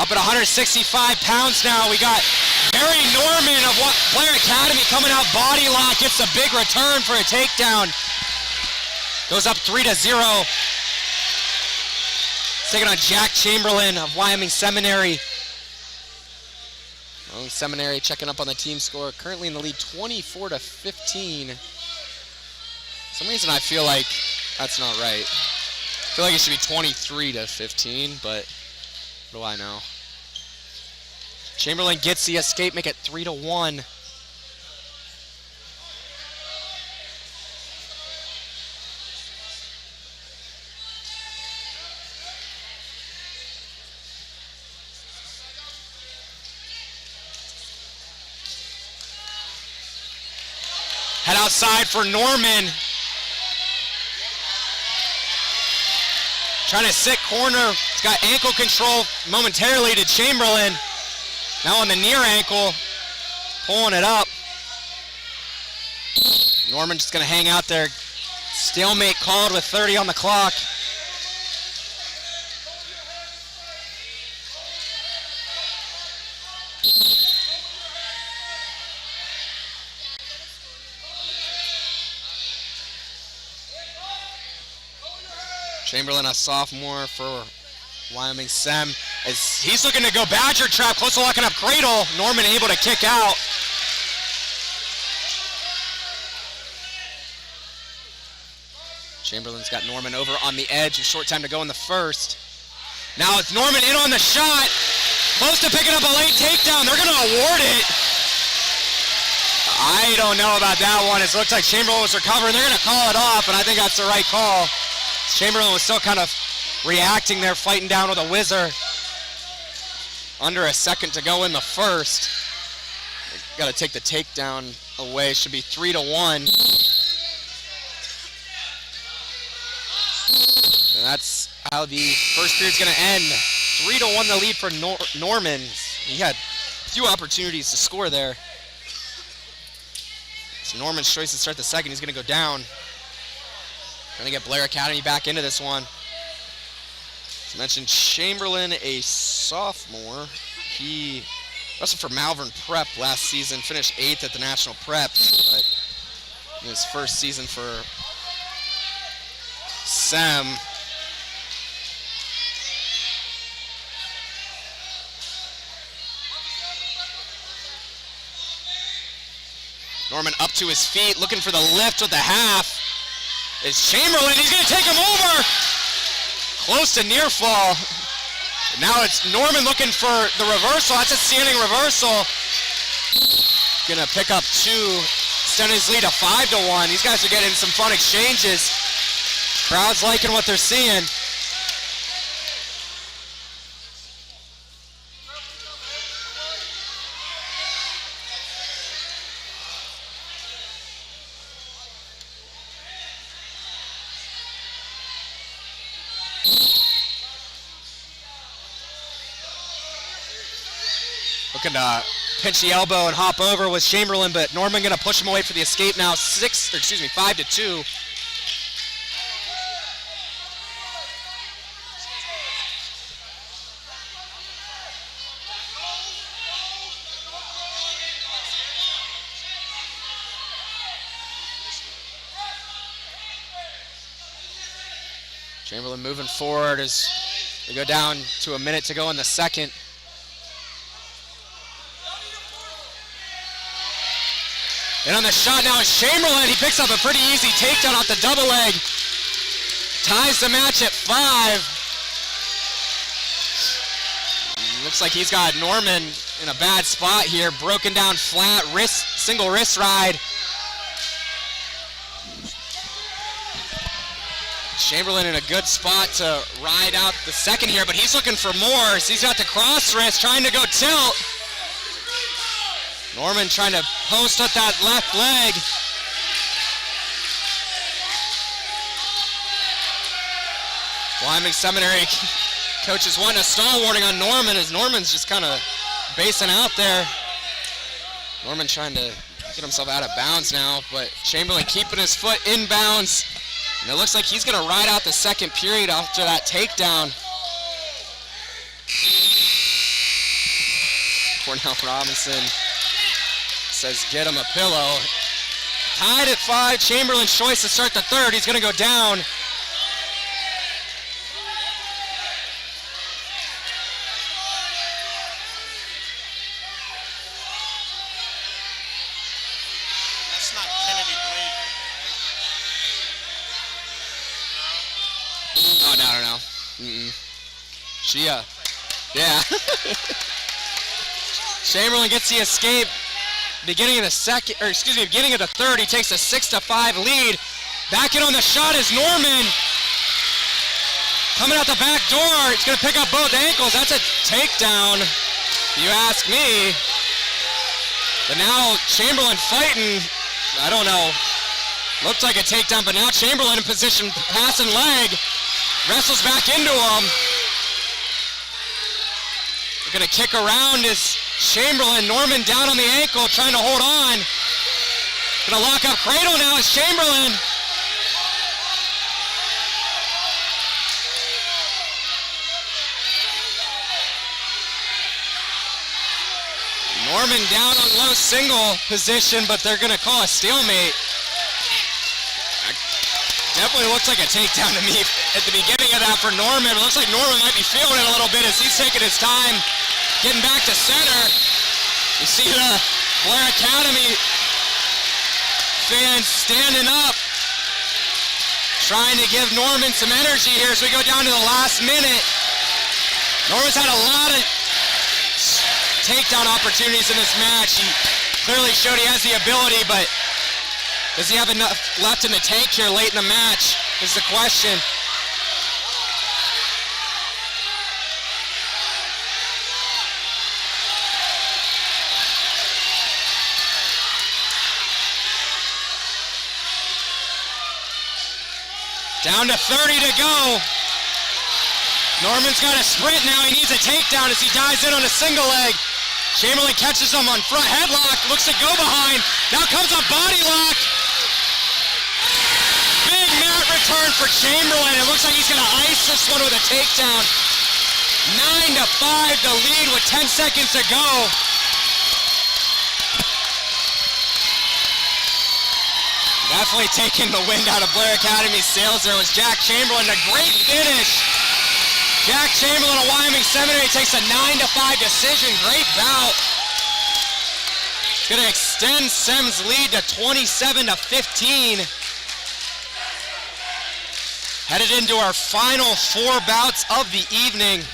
Up at 165 pounds now, we got Barry Norman of Blair Academy coming out, body lock, gets a big return for a takedown. Goes up 3-0. Taking on Jack Chamberlain of Wyoming Seminary. Wyoming Seminary checking up on the team score, currently in the lead 24-15. For some reason I feel like that's not right. I feel like it should be 23-15, but what do I know? Chamberlain gets the escape, make it 3-1. Head outside for Norman. Trying to sit corner. He's got ankle control momentarily to Chamberlain. Now on the near ankle, pulling it up. Norman just going to hang out there. Stalemate called with 30 on the clock. Chamberlain, a sophomore for Wyoming Sem, as he's looking to go Badger trap, close to locking up cradle. Norman able to kick out. Chamberlain's got Norman over on the edge, a short time to go in the first. Now it's Norman in on the shot. Close to picking up a late takedown. They're going to award it. I don't know about that one. It looks like Chamberlain was recovering. They're going to call it off, and I think that's the right call. Chamberlain was still kind of reacting there, fighting down with a whizzer. Under a second to go in the first. Got to take the takedown away. Should be 3-1. And that's how the first period's going to end. 3-1 the lead for Norman. He had a few opportunities to score there. It's Norman's choice to start the second. He's going to go down. Going to get Blair Academy back into this one. As mentioned, Chamberlain, a sophomore. He wrestled for Malvern Prep last season, finished 8th at the National Prep, but in his first season for Sem. Norman up to his feet, looking for the lift with the half. Is Chamberlain, he's going to take him over. Close to near fall. Now it's Norman looking for the reversal. That's a standing reversal. Gonna pick up 2, extend his lead to 5-1. These guys are getting some fun exchanges. Crowd's liking what they're seeing. Looking to pinch the elbow and hop over was Chamberlain, but Norman going to push him away for the escape now. 5-2. Chamberlain moving forward as we go down to a minute to go in the second. And on the shot now is Chamberlain. He picks up a pretty easy takedown off the double leg. Ties the match at 5. Looks like he's got Norman in a bad spot here. Broken down flat, single wrist ride. Chamberlain in a good spot to ride out the second here, but he's looking for more. So he's got the cross wrist, trying to go tilt. Norman trying to post up that left leg. Wyoming Seminary coaches wanting a stall warning on Norman as Norman's just kind of basing out there. Norman trying to get himself out of bounds now, but Chamberlain keeping his foot inbounds. And it looks like he's going to ride out the second period after that takedown. Cornell Robinson says get him a pillow. Tied at 5, Chamberlain's choice to start the third. He's going to go down. That's not Kennedy Blade. Oh, no. She, yeah. Chamberlain gets the escape. Beginning of the third, he takes a 6-5 lead. Back in on the shot is Norman. Coming out the back door, he's going to pick up both ankles. That's a takedown, if you ask me. But now Chamberlain fighting, I don't know. Looked like a takedown, but now Chamberlain in position, passing leg. Wrestles back into him. We're going to kick around is Chamberlain. Norman down on the ankle, trying to hold on. Going to lock up cradle now is Chamberlain. Norman down on low single position, but they're going to call a stalemate. Definitely looks like a takedown to me at the beginning of that for Norman. It looks like Norman might be feeling it a little bit as he's taking his time getting back to center. You see the Blair Academy fans standing up, trying to give Norman some energy here as we go down to the last minute. Norman's had a lot of takedown opportunities in this match. He clearly showed he has the ability, but does he have enough left in the tank here late in the match is the question. Down to 30 to go. Norman's got a sprint now. He needs a takedown as he dives in on a single leg. Chamberlain catches him on front headlock. Looks to go behind. Now comes a body lock. Big mat return for Chamberlain. It looks like he's going to ice this one with a takedown. 9-5 the lead with 10 seconds to go. Definitely taking the wind out of Blair Academy's sails there was Jack Chamberlain. A great finish. Jack Chamberlain of Wyoming Seminary takes a 9-5 decision. Great bout. Going to extend Sem's lead to 27-15. Headed into our final 4 bouts of the evening.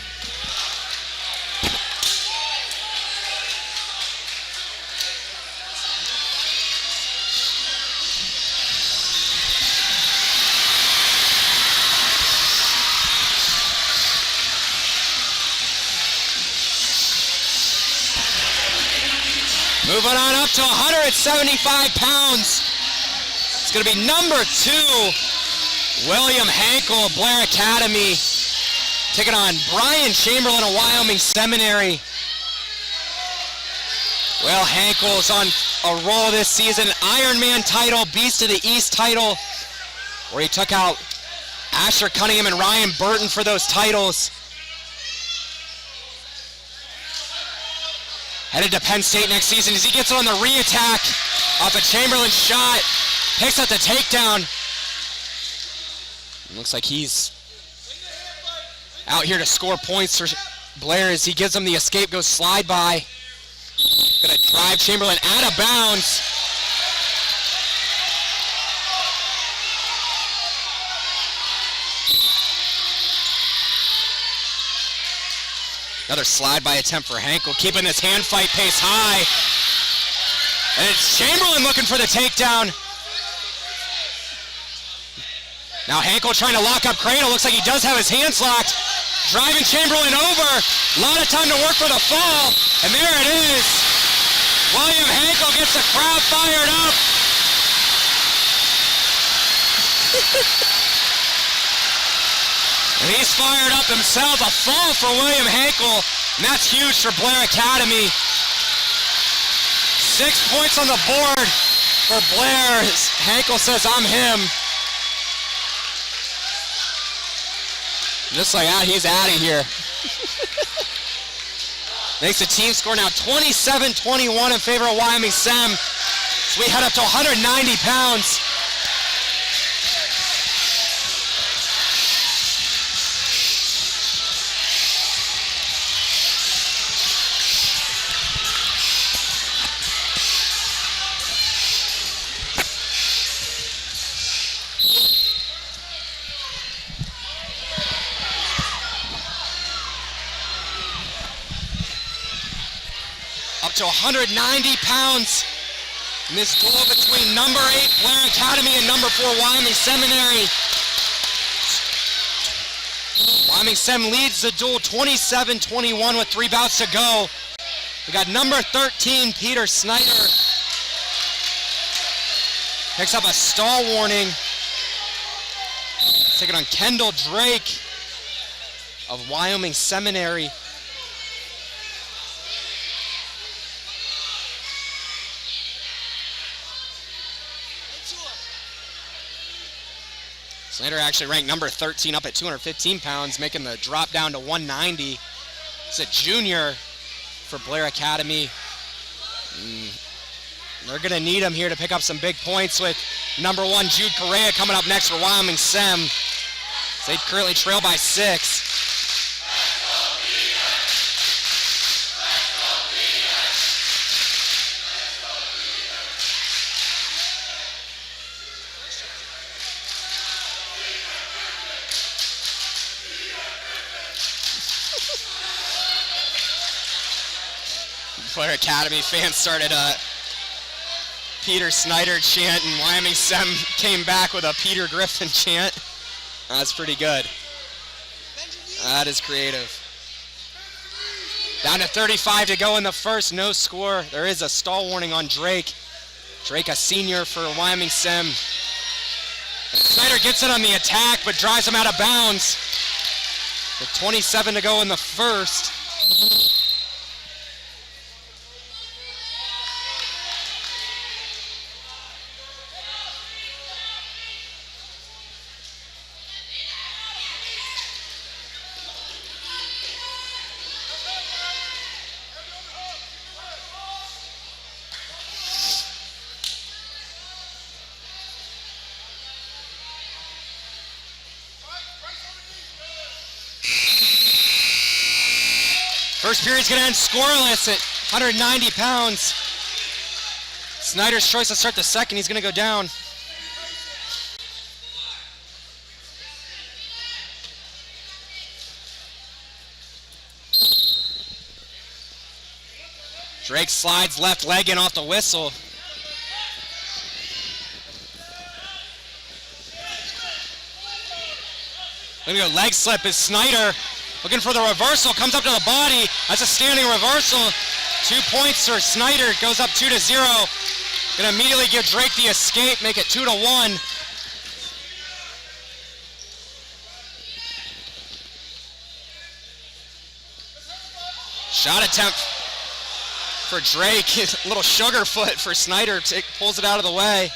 Moving on up to 175 pounds. It's going to be number 2, William Hankel of Blair Academy, taking on Brian Chamberlain of Wyoming Seminary. Well, Hankel's on a roll this season. Ironman title, Beast of the East title, where he took out Asher Cunningham and Ryan Burton for those titles. Headed to Penn State next season as he gets on the re-attack off a Chamberlain shot. Picks up the takedown. Looks like he's out here to score points for Blair as he gives him the escape, goes slide by. Gonna drive Chamberlain out of bounds. Another slide-by attempt for Hankel, keeping this hand fight pace high. And it's Chamberlain looking for the takedown. Now Hankel trying to lock up Cradle. Looks like he does have his hands locked. Driving Chamberlain over. A lot of time to work for the fall. And there it is. William Hankel gets the crowd fired up. And he's fired up himself. A fall for William Hankel, and that's huge for Blair Academy. 6 points on the board for Blair. Hankel says, I'm him. Just like that, he's out of here. Makes the team score now 27-21 in favor of Wyoming Sem. So we head up to 190 pounds. To 190 pounds in this duel between number 8 Blair Academy and number 4 Wyoming Seminary. Wyoming Sem leads the duel 27-21 with 3 bouts to go. We got number 13 Peter Snyder. Picks up a stall warning. Taking on Kendall Drake of Wyoming Seminary. Snyder actually ranked number 13 up at 215 pounds, making the drop down to 190. He's a junior for Blair Academy. They're going to need him here to pick up some big points with number 1 Jude Correa coming up next for Wyoming Sem. They currently trail by 6. Blair Academy fans started a Peter Snyder chant, and Wyoming Sem came back with a Peter Griffin chant. That's pretty good. That is creative. Down to 35 to go in the first, no score. There is a stall warning on Drake. Drake, a senior for Wyoming Sem. And Snyder gets it on the attack, but drives him out of bounds. With 27 to go in the first. First period's going to end scoreless at 190 pounds. Snyder's choice to start the second. He's going to go down. Drake slides left leg in off the whistle. Look at the leg slip is Snyder. Looking for the reversal, comes up to the body. That's a standing reversal. 2 points for Snyder, goes up 2-0. Gonna immediately give Drake the escape, make it 2-1. Shot attempt for Drake. A little sugar foot for Snyder, pulls it out of the way.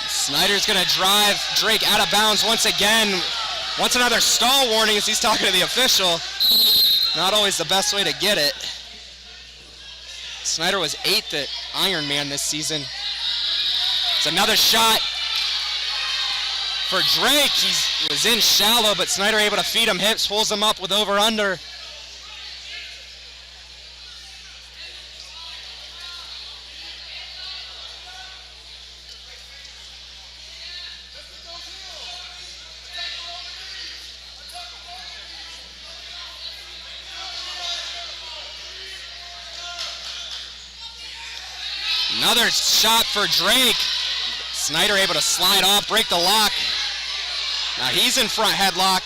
Snyder's going to drive Drake out of bounds once again. Wants another stall warning as he's talking to the official. Not always the best way to get it. Snyder was 8th at Ironman this season. It's another shot for Drake. He was in shallow, but Snyder able to feed him hips, pulls him up with over-under. Another shot for Drake. Snyder able to slide off, break the lock. Now he's in front headlock.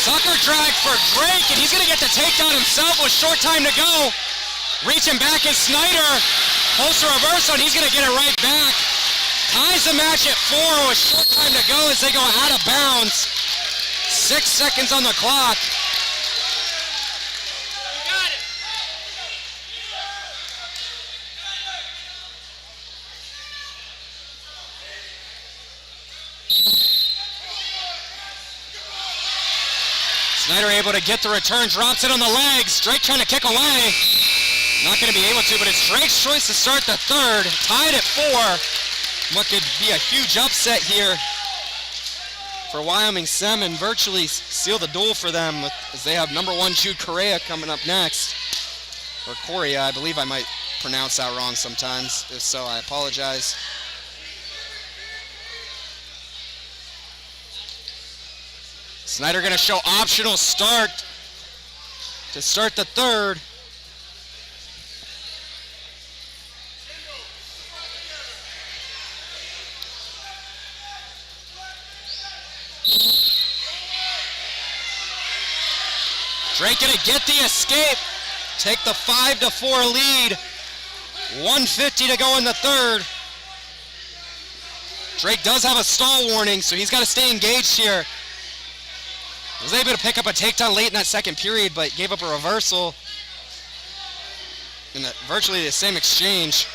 Sucker drag for Drake, and he's going to get the takedown himself with short time to go. Reaching back is Snyder. Pulls the reversal, and he's going to get it right back. Ties the match at 4 with short time to go as they go out of bounds. 6 seconds on the clock. You got it. Snyder able to get the return, drops it on the legs. Drake trying to kick away. Not going to be able to, but it's Drake's choice to start the third. Tied at 4. What could be a huge upset here for Wyoming Sem and virtually seal the duel for them as they have number 1 Jude Correa coming up next. Or Correa, I believe I might pronounce that wrong sometimes. If so, I apologize. Snyder going to show optional start to start the third. Drake gonna get the escape, take the 5-4 lead. 1:50 to go in the third. Drake does have a stall warning, so he's got to stay engaged here. Was able to pick up a takedown late in that second period, but gave up a reversal in virtually the same exchange.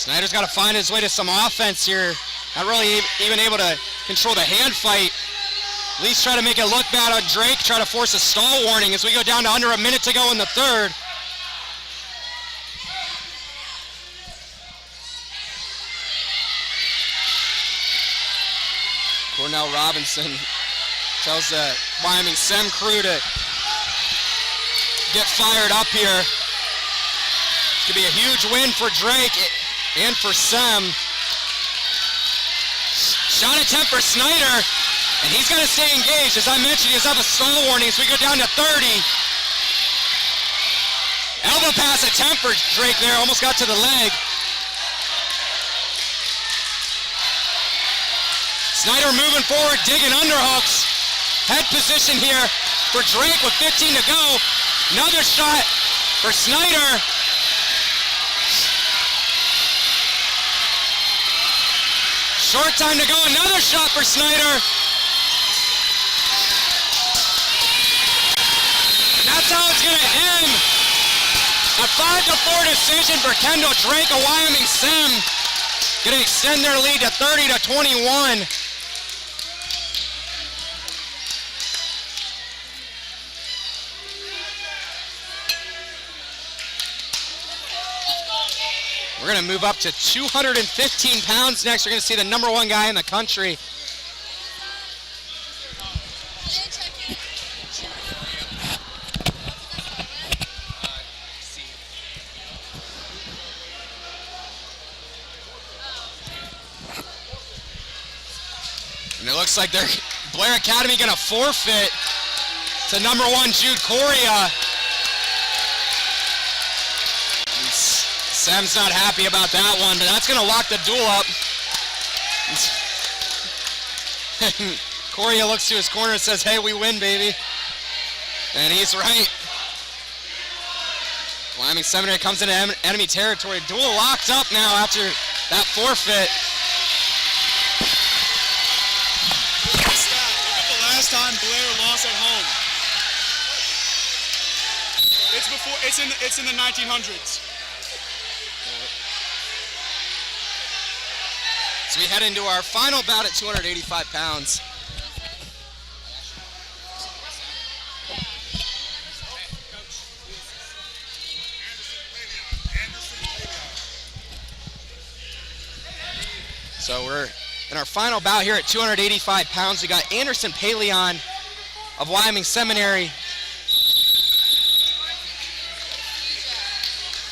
Snyder's got to find his way to some offense here. Not really even able to control the hand fight. At least try to make it look bad on Drake, try to force a stall warning as we go down to under a minute to go in the third. Cornell Robinson tells the Wyoming Sem crew to get fired up here. It's going to be a huge win for Drake and for Sem. Shot attempt for Snyder, and he's got to stay engaged. As I mentioned, he does have a stall warning as we go down to 30. Elbow pass attempt for Drake there, almost got to the leg. Snyder moving forward, digging underhooks. Head position here for Drake with 15 to go. Another shot for Snyder. Short time to go, another shot for Snyder. And that's how it's going to end. A 5-4 decision for Kendall Drake of Wyoming Sem. Going to extend their lead to 30-21. We're going to move up to 215 pounds next. We're going to see the #1 guy in the country. And it looks like they're Blair Academy going to forfeit to #1 Jude Correa. Sam's not happy about that one, but that's going to lock the duel up. Correa looks to his corner and says, hey, we win, baby. And he's right. Wyoming Seminary comes into enemy territory. Duel locked up now after that forfeit. Look at the last time Blair lost at home. It's in the 1900s. So we head into our final bout at 285 pounds. So we're in our final bout here at 285 pounds. We got Anderson Paleon of Wyoming Seminary.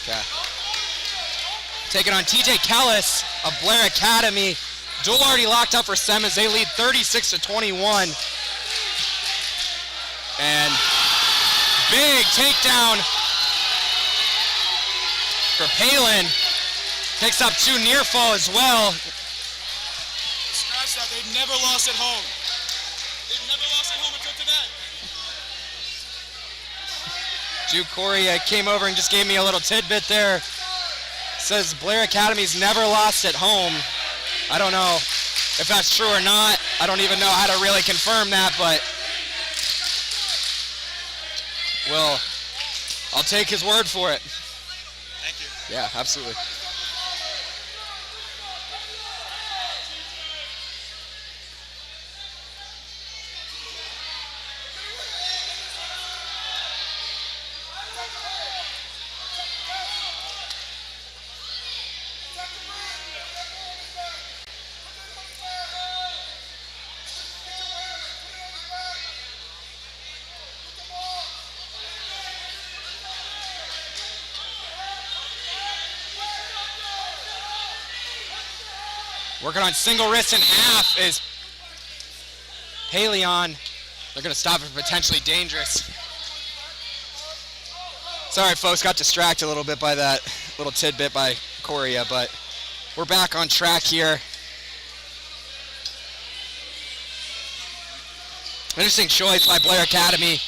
Okay. Taking on TJ Kellis of Blair Academy. Duel already locked up for Sem as they lead 36-21. And big takedown for Palin. Picks up 2 near fall as well. Scratch that, they've never lost at home. They've never lost at home until today. Jude Correa came over and just gave me a little tidbit there. Says Blair Academy's never lost at home. I don't know if that's true or not. I don't even know how to really confirm that, but well, I'll take his word for it. Thank you. Yeah, absolutely. Working on single wrist and half is Paleon. They're going to stop it potentially dangerous. Sorry, folks, got distracted a little bit by that little tidbit by Correa, but we're back on track here. Interesting choice by Blair Academy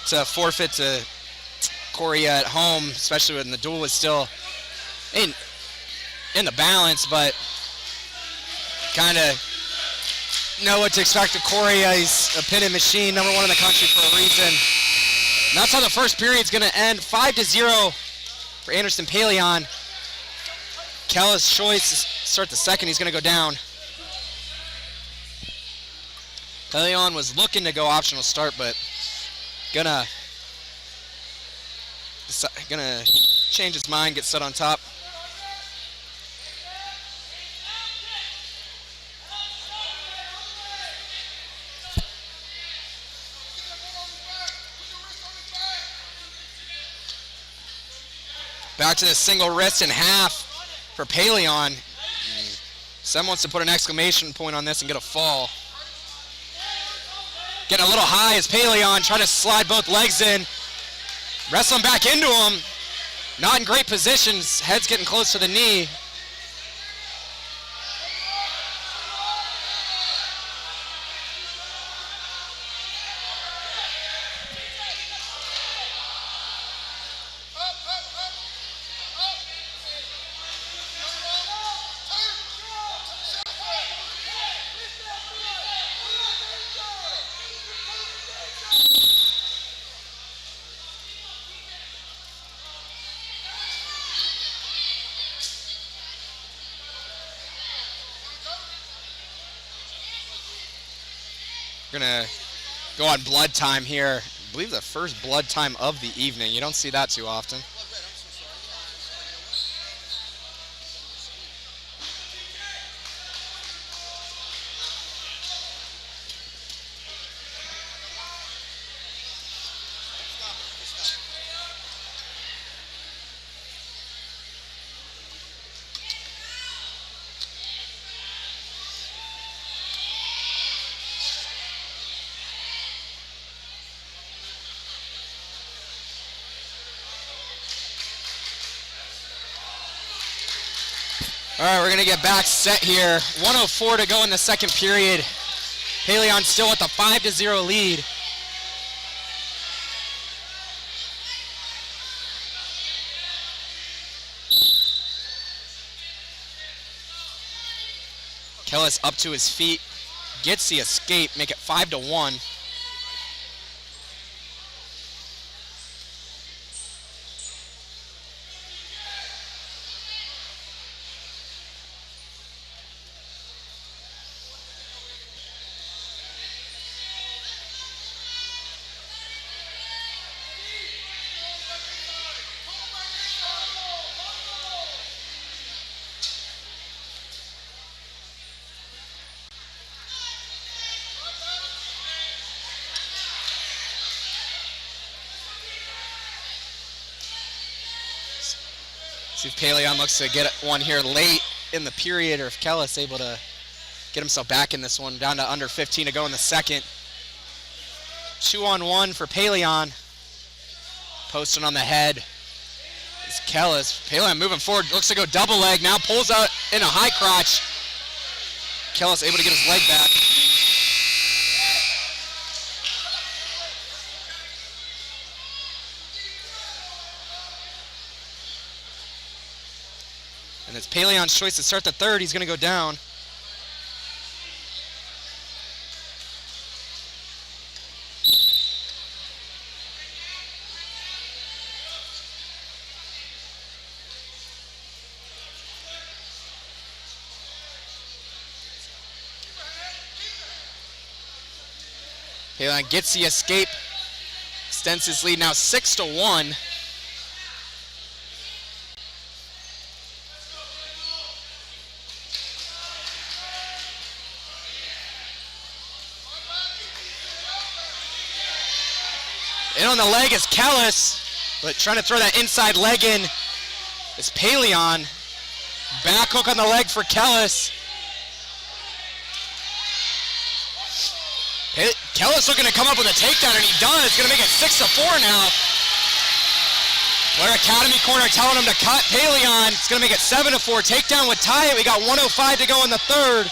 to forfeit to Correa at home, especially when the duel was still in the balance, but kind of know what to expect of Correa. He's a pinning machine, #1 in the country for a reason. And that's how the first period's going to end. 5-0 for Anderson Paleon. Kellis choice to start the second. He's going to go down. Pelion was looking to go optional start, but gonna change his mind, get set on top. Back to the single wrist and half for Pelion. Sem wants to put an exclamation point on this and get a fall. Getting a little high as Pelion trying to slide both legs in. Wrestling back into him. Not in great positions. Head's getting close to the knee. We're gonna go on blood time here. I believe the first blood time of the evening. You don't see that too often. All right, we're gonna get back set here. 1:04 to go in the second period. Pelion still with a 5-0 lead. Kellis up to his feet, gets the escape, make it 5-1. See if Pelion looks to get one here late in the period, or if Kellis able to get himself back in this one. Down to under 15 to go in the second. 2-on-1 for Pelion. Posting on the head is Kellis. Pelion moving forward, looks to go double leg, now pulls out in a high crotch. Kellis able to get his leg back. And it's Pelion's choice to start the third. He's going to go down. Pelion gets the escape. Extends his lead now 6-1. In on the leg is Kellis, but trying to throw that inside leg in is Pelion. Back hook on the leg for Kellis. Kellis looking to come up with a takedown, and he does. It's going to make it 6-4 now. Blair Academy corner telling him to cut. Pelion, it's going to make it 7-4. Takedown would tie it. We got 1:05 to go in the third.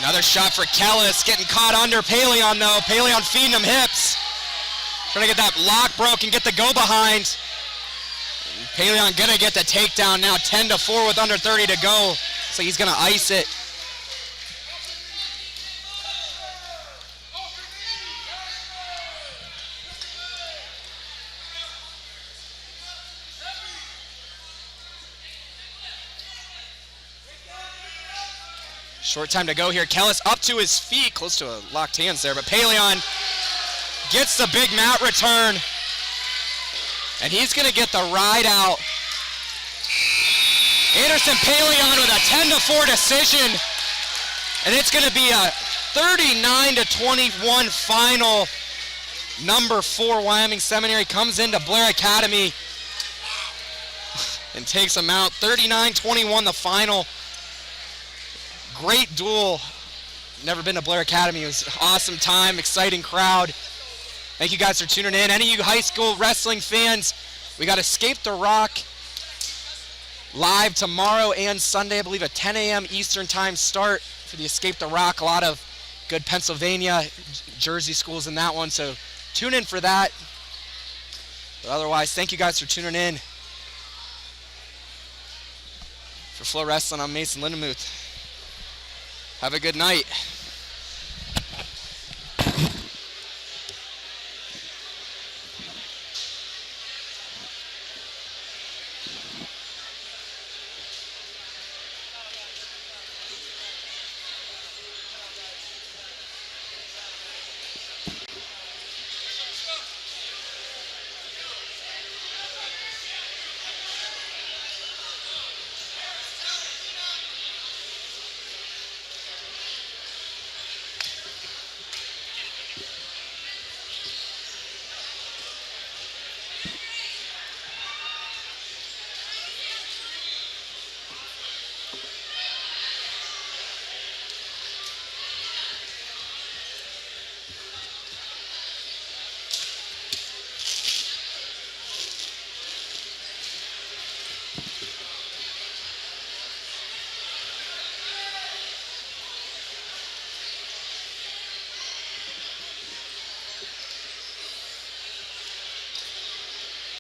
Another shot for Kellis, getting caught under Paleon though. Paleon feeding him hips. Trying to get that lock broken, get the go behind. Paleon gonna get the takedown now, 10-4 with under 30 to go. So he's gonna ice it. Short time to go here. Kellis up to his feet, close to a locked hands there, but Paleon gets the big mat return. And he's gonna get the ride out. Anderson Paleon with a 10-4 decision. And it's gonna be a 39-21 final. Number 4 Wyoming Seminary comes into Blair Academy and takes them out. 39-21 the final. Great duel. Never been to Blair Academy. It was an awesome time, exciting crowd. Thank you guys for tuning in. Any of you high school wrestling fans, we got Escape the Rock live tomorrow and Sunday, I believe a 10 a.m. Eastern time start for the Escape the Rock. A lot of good Pennsylvania, Jersey schools in that one, so tune in for that. But otherwise, thank you guys for tuning in. For Flow Wrestling, I'm Mason Lindemuth. Have a good night.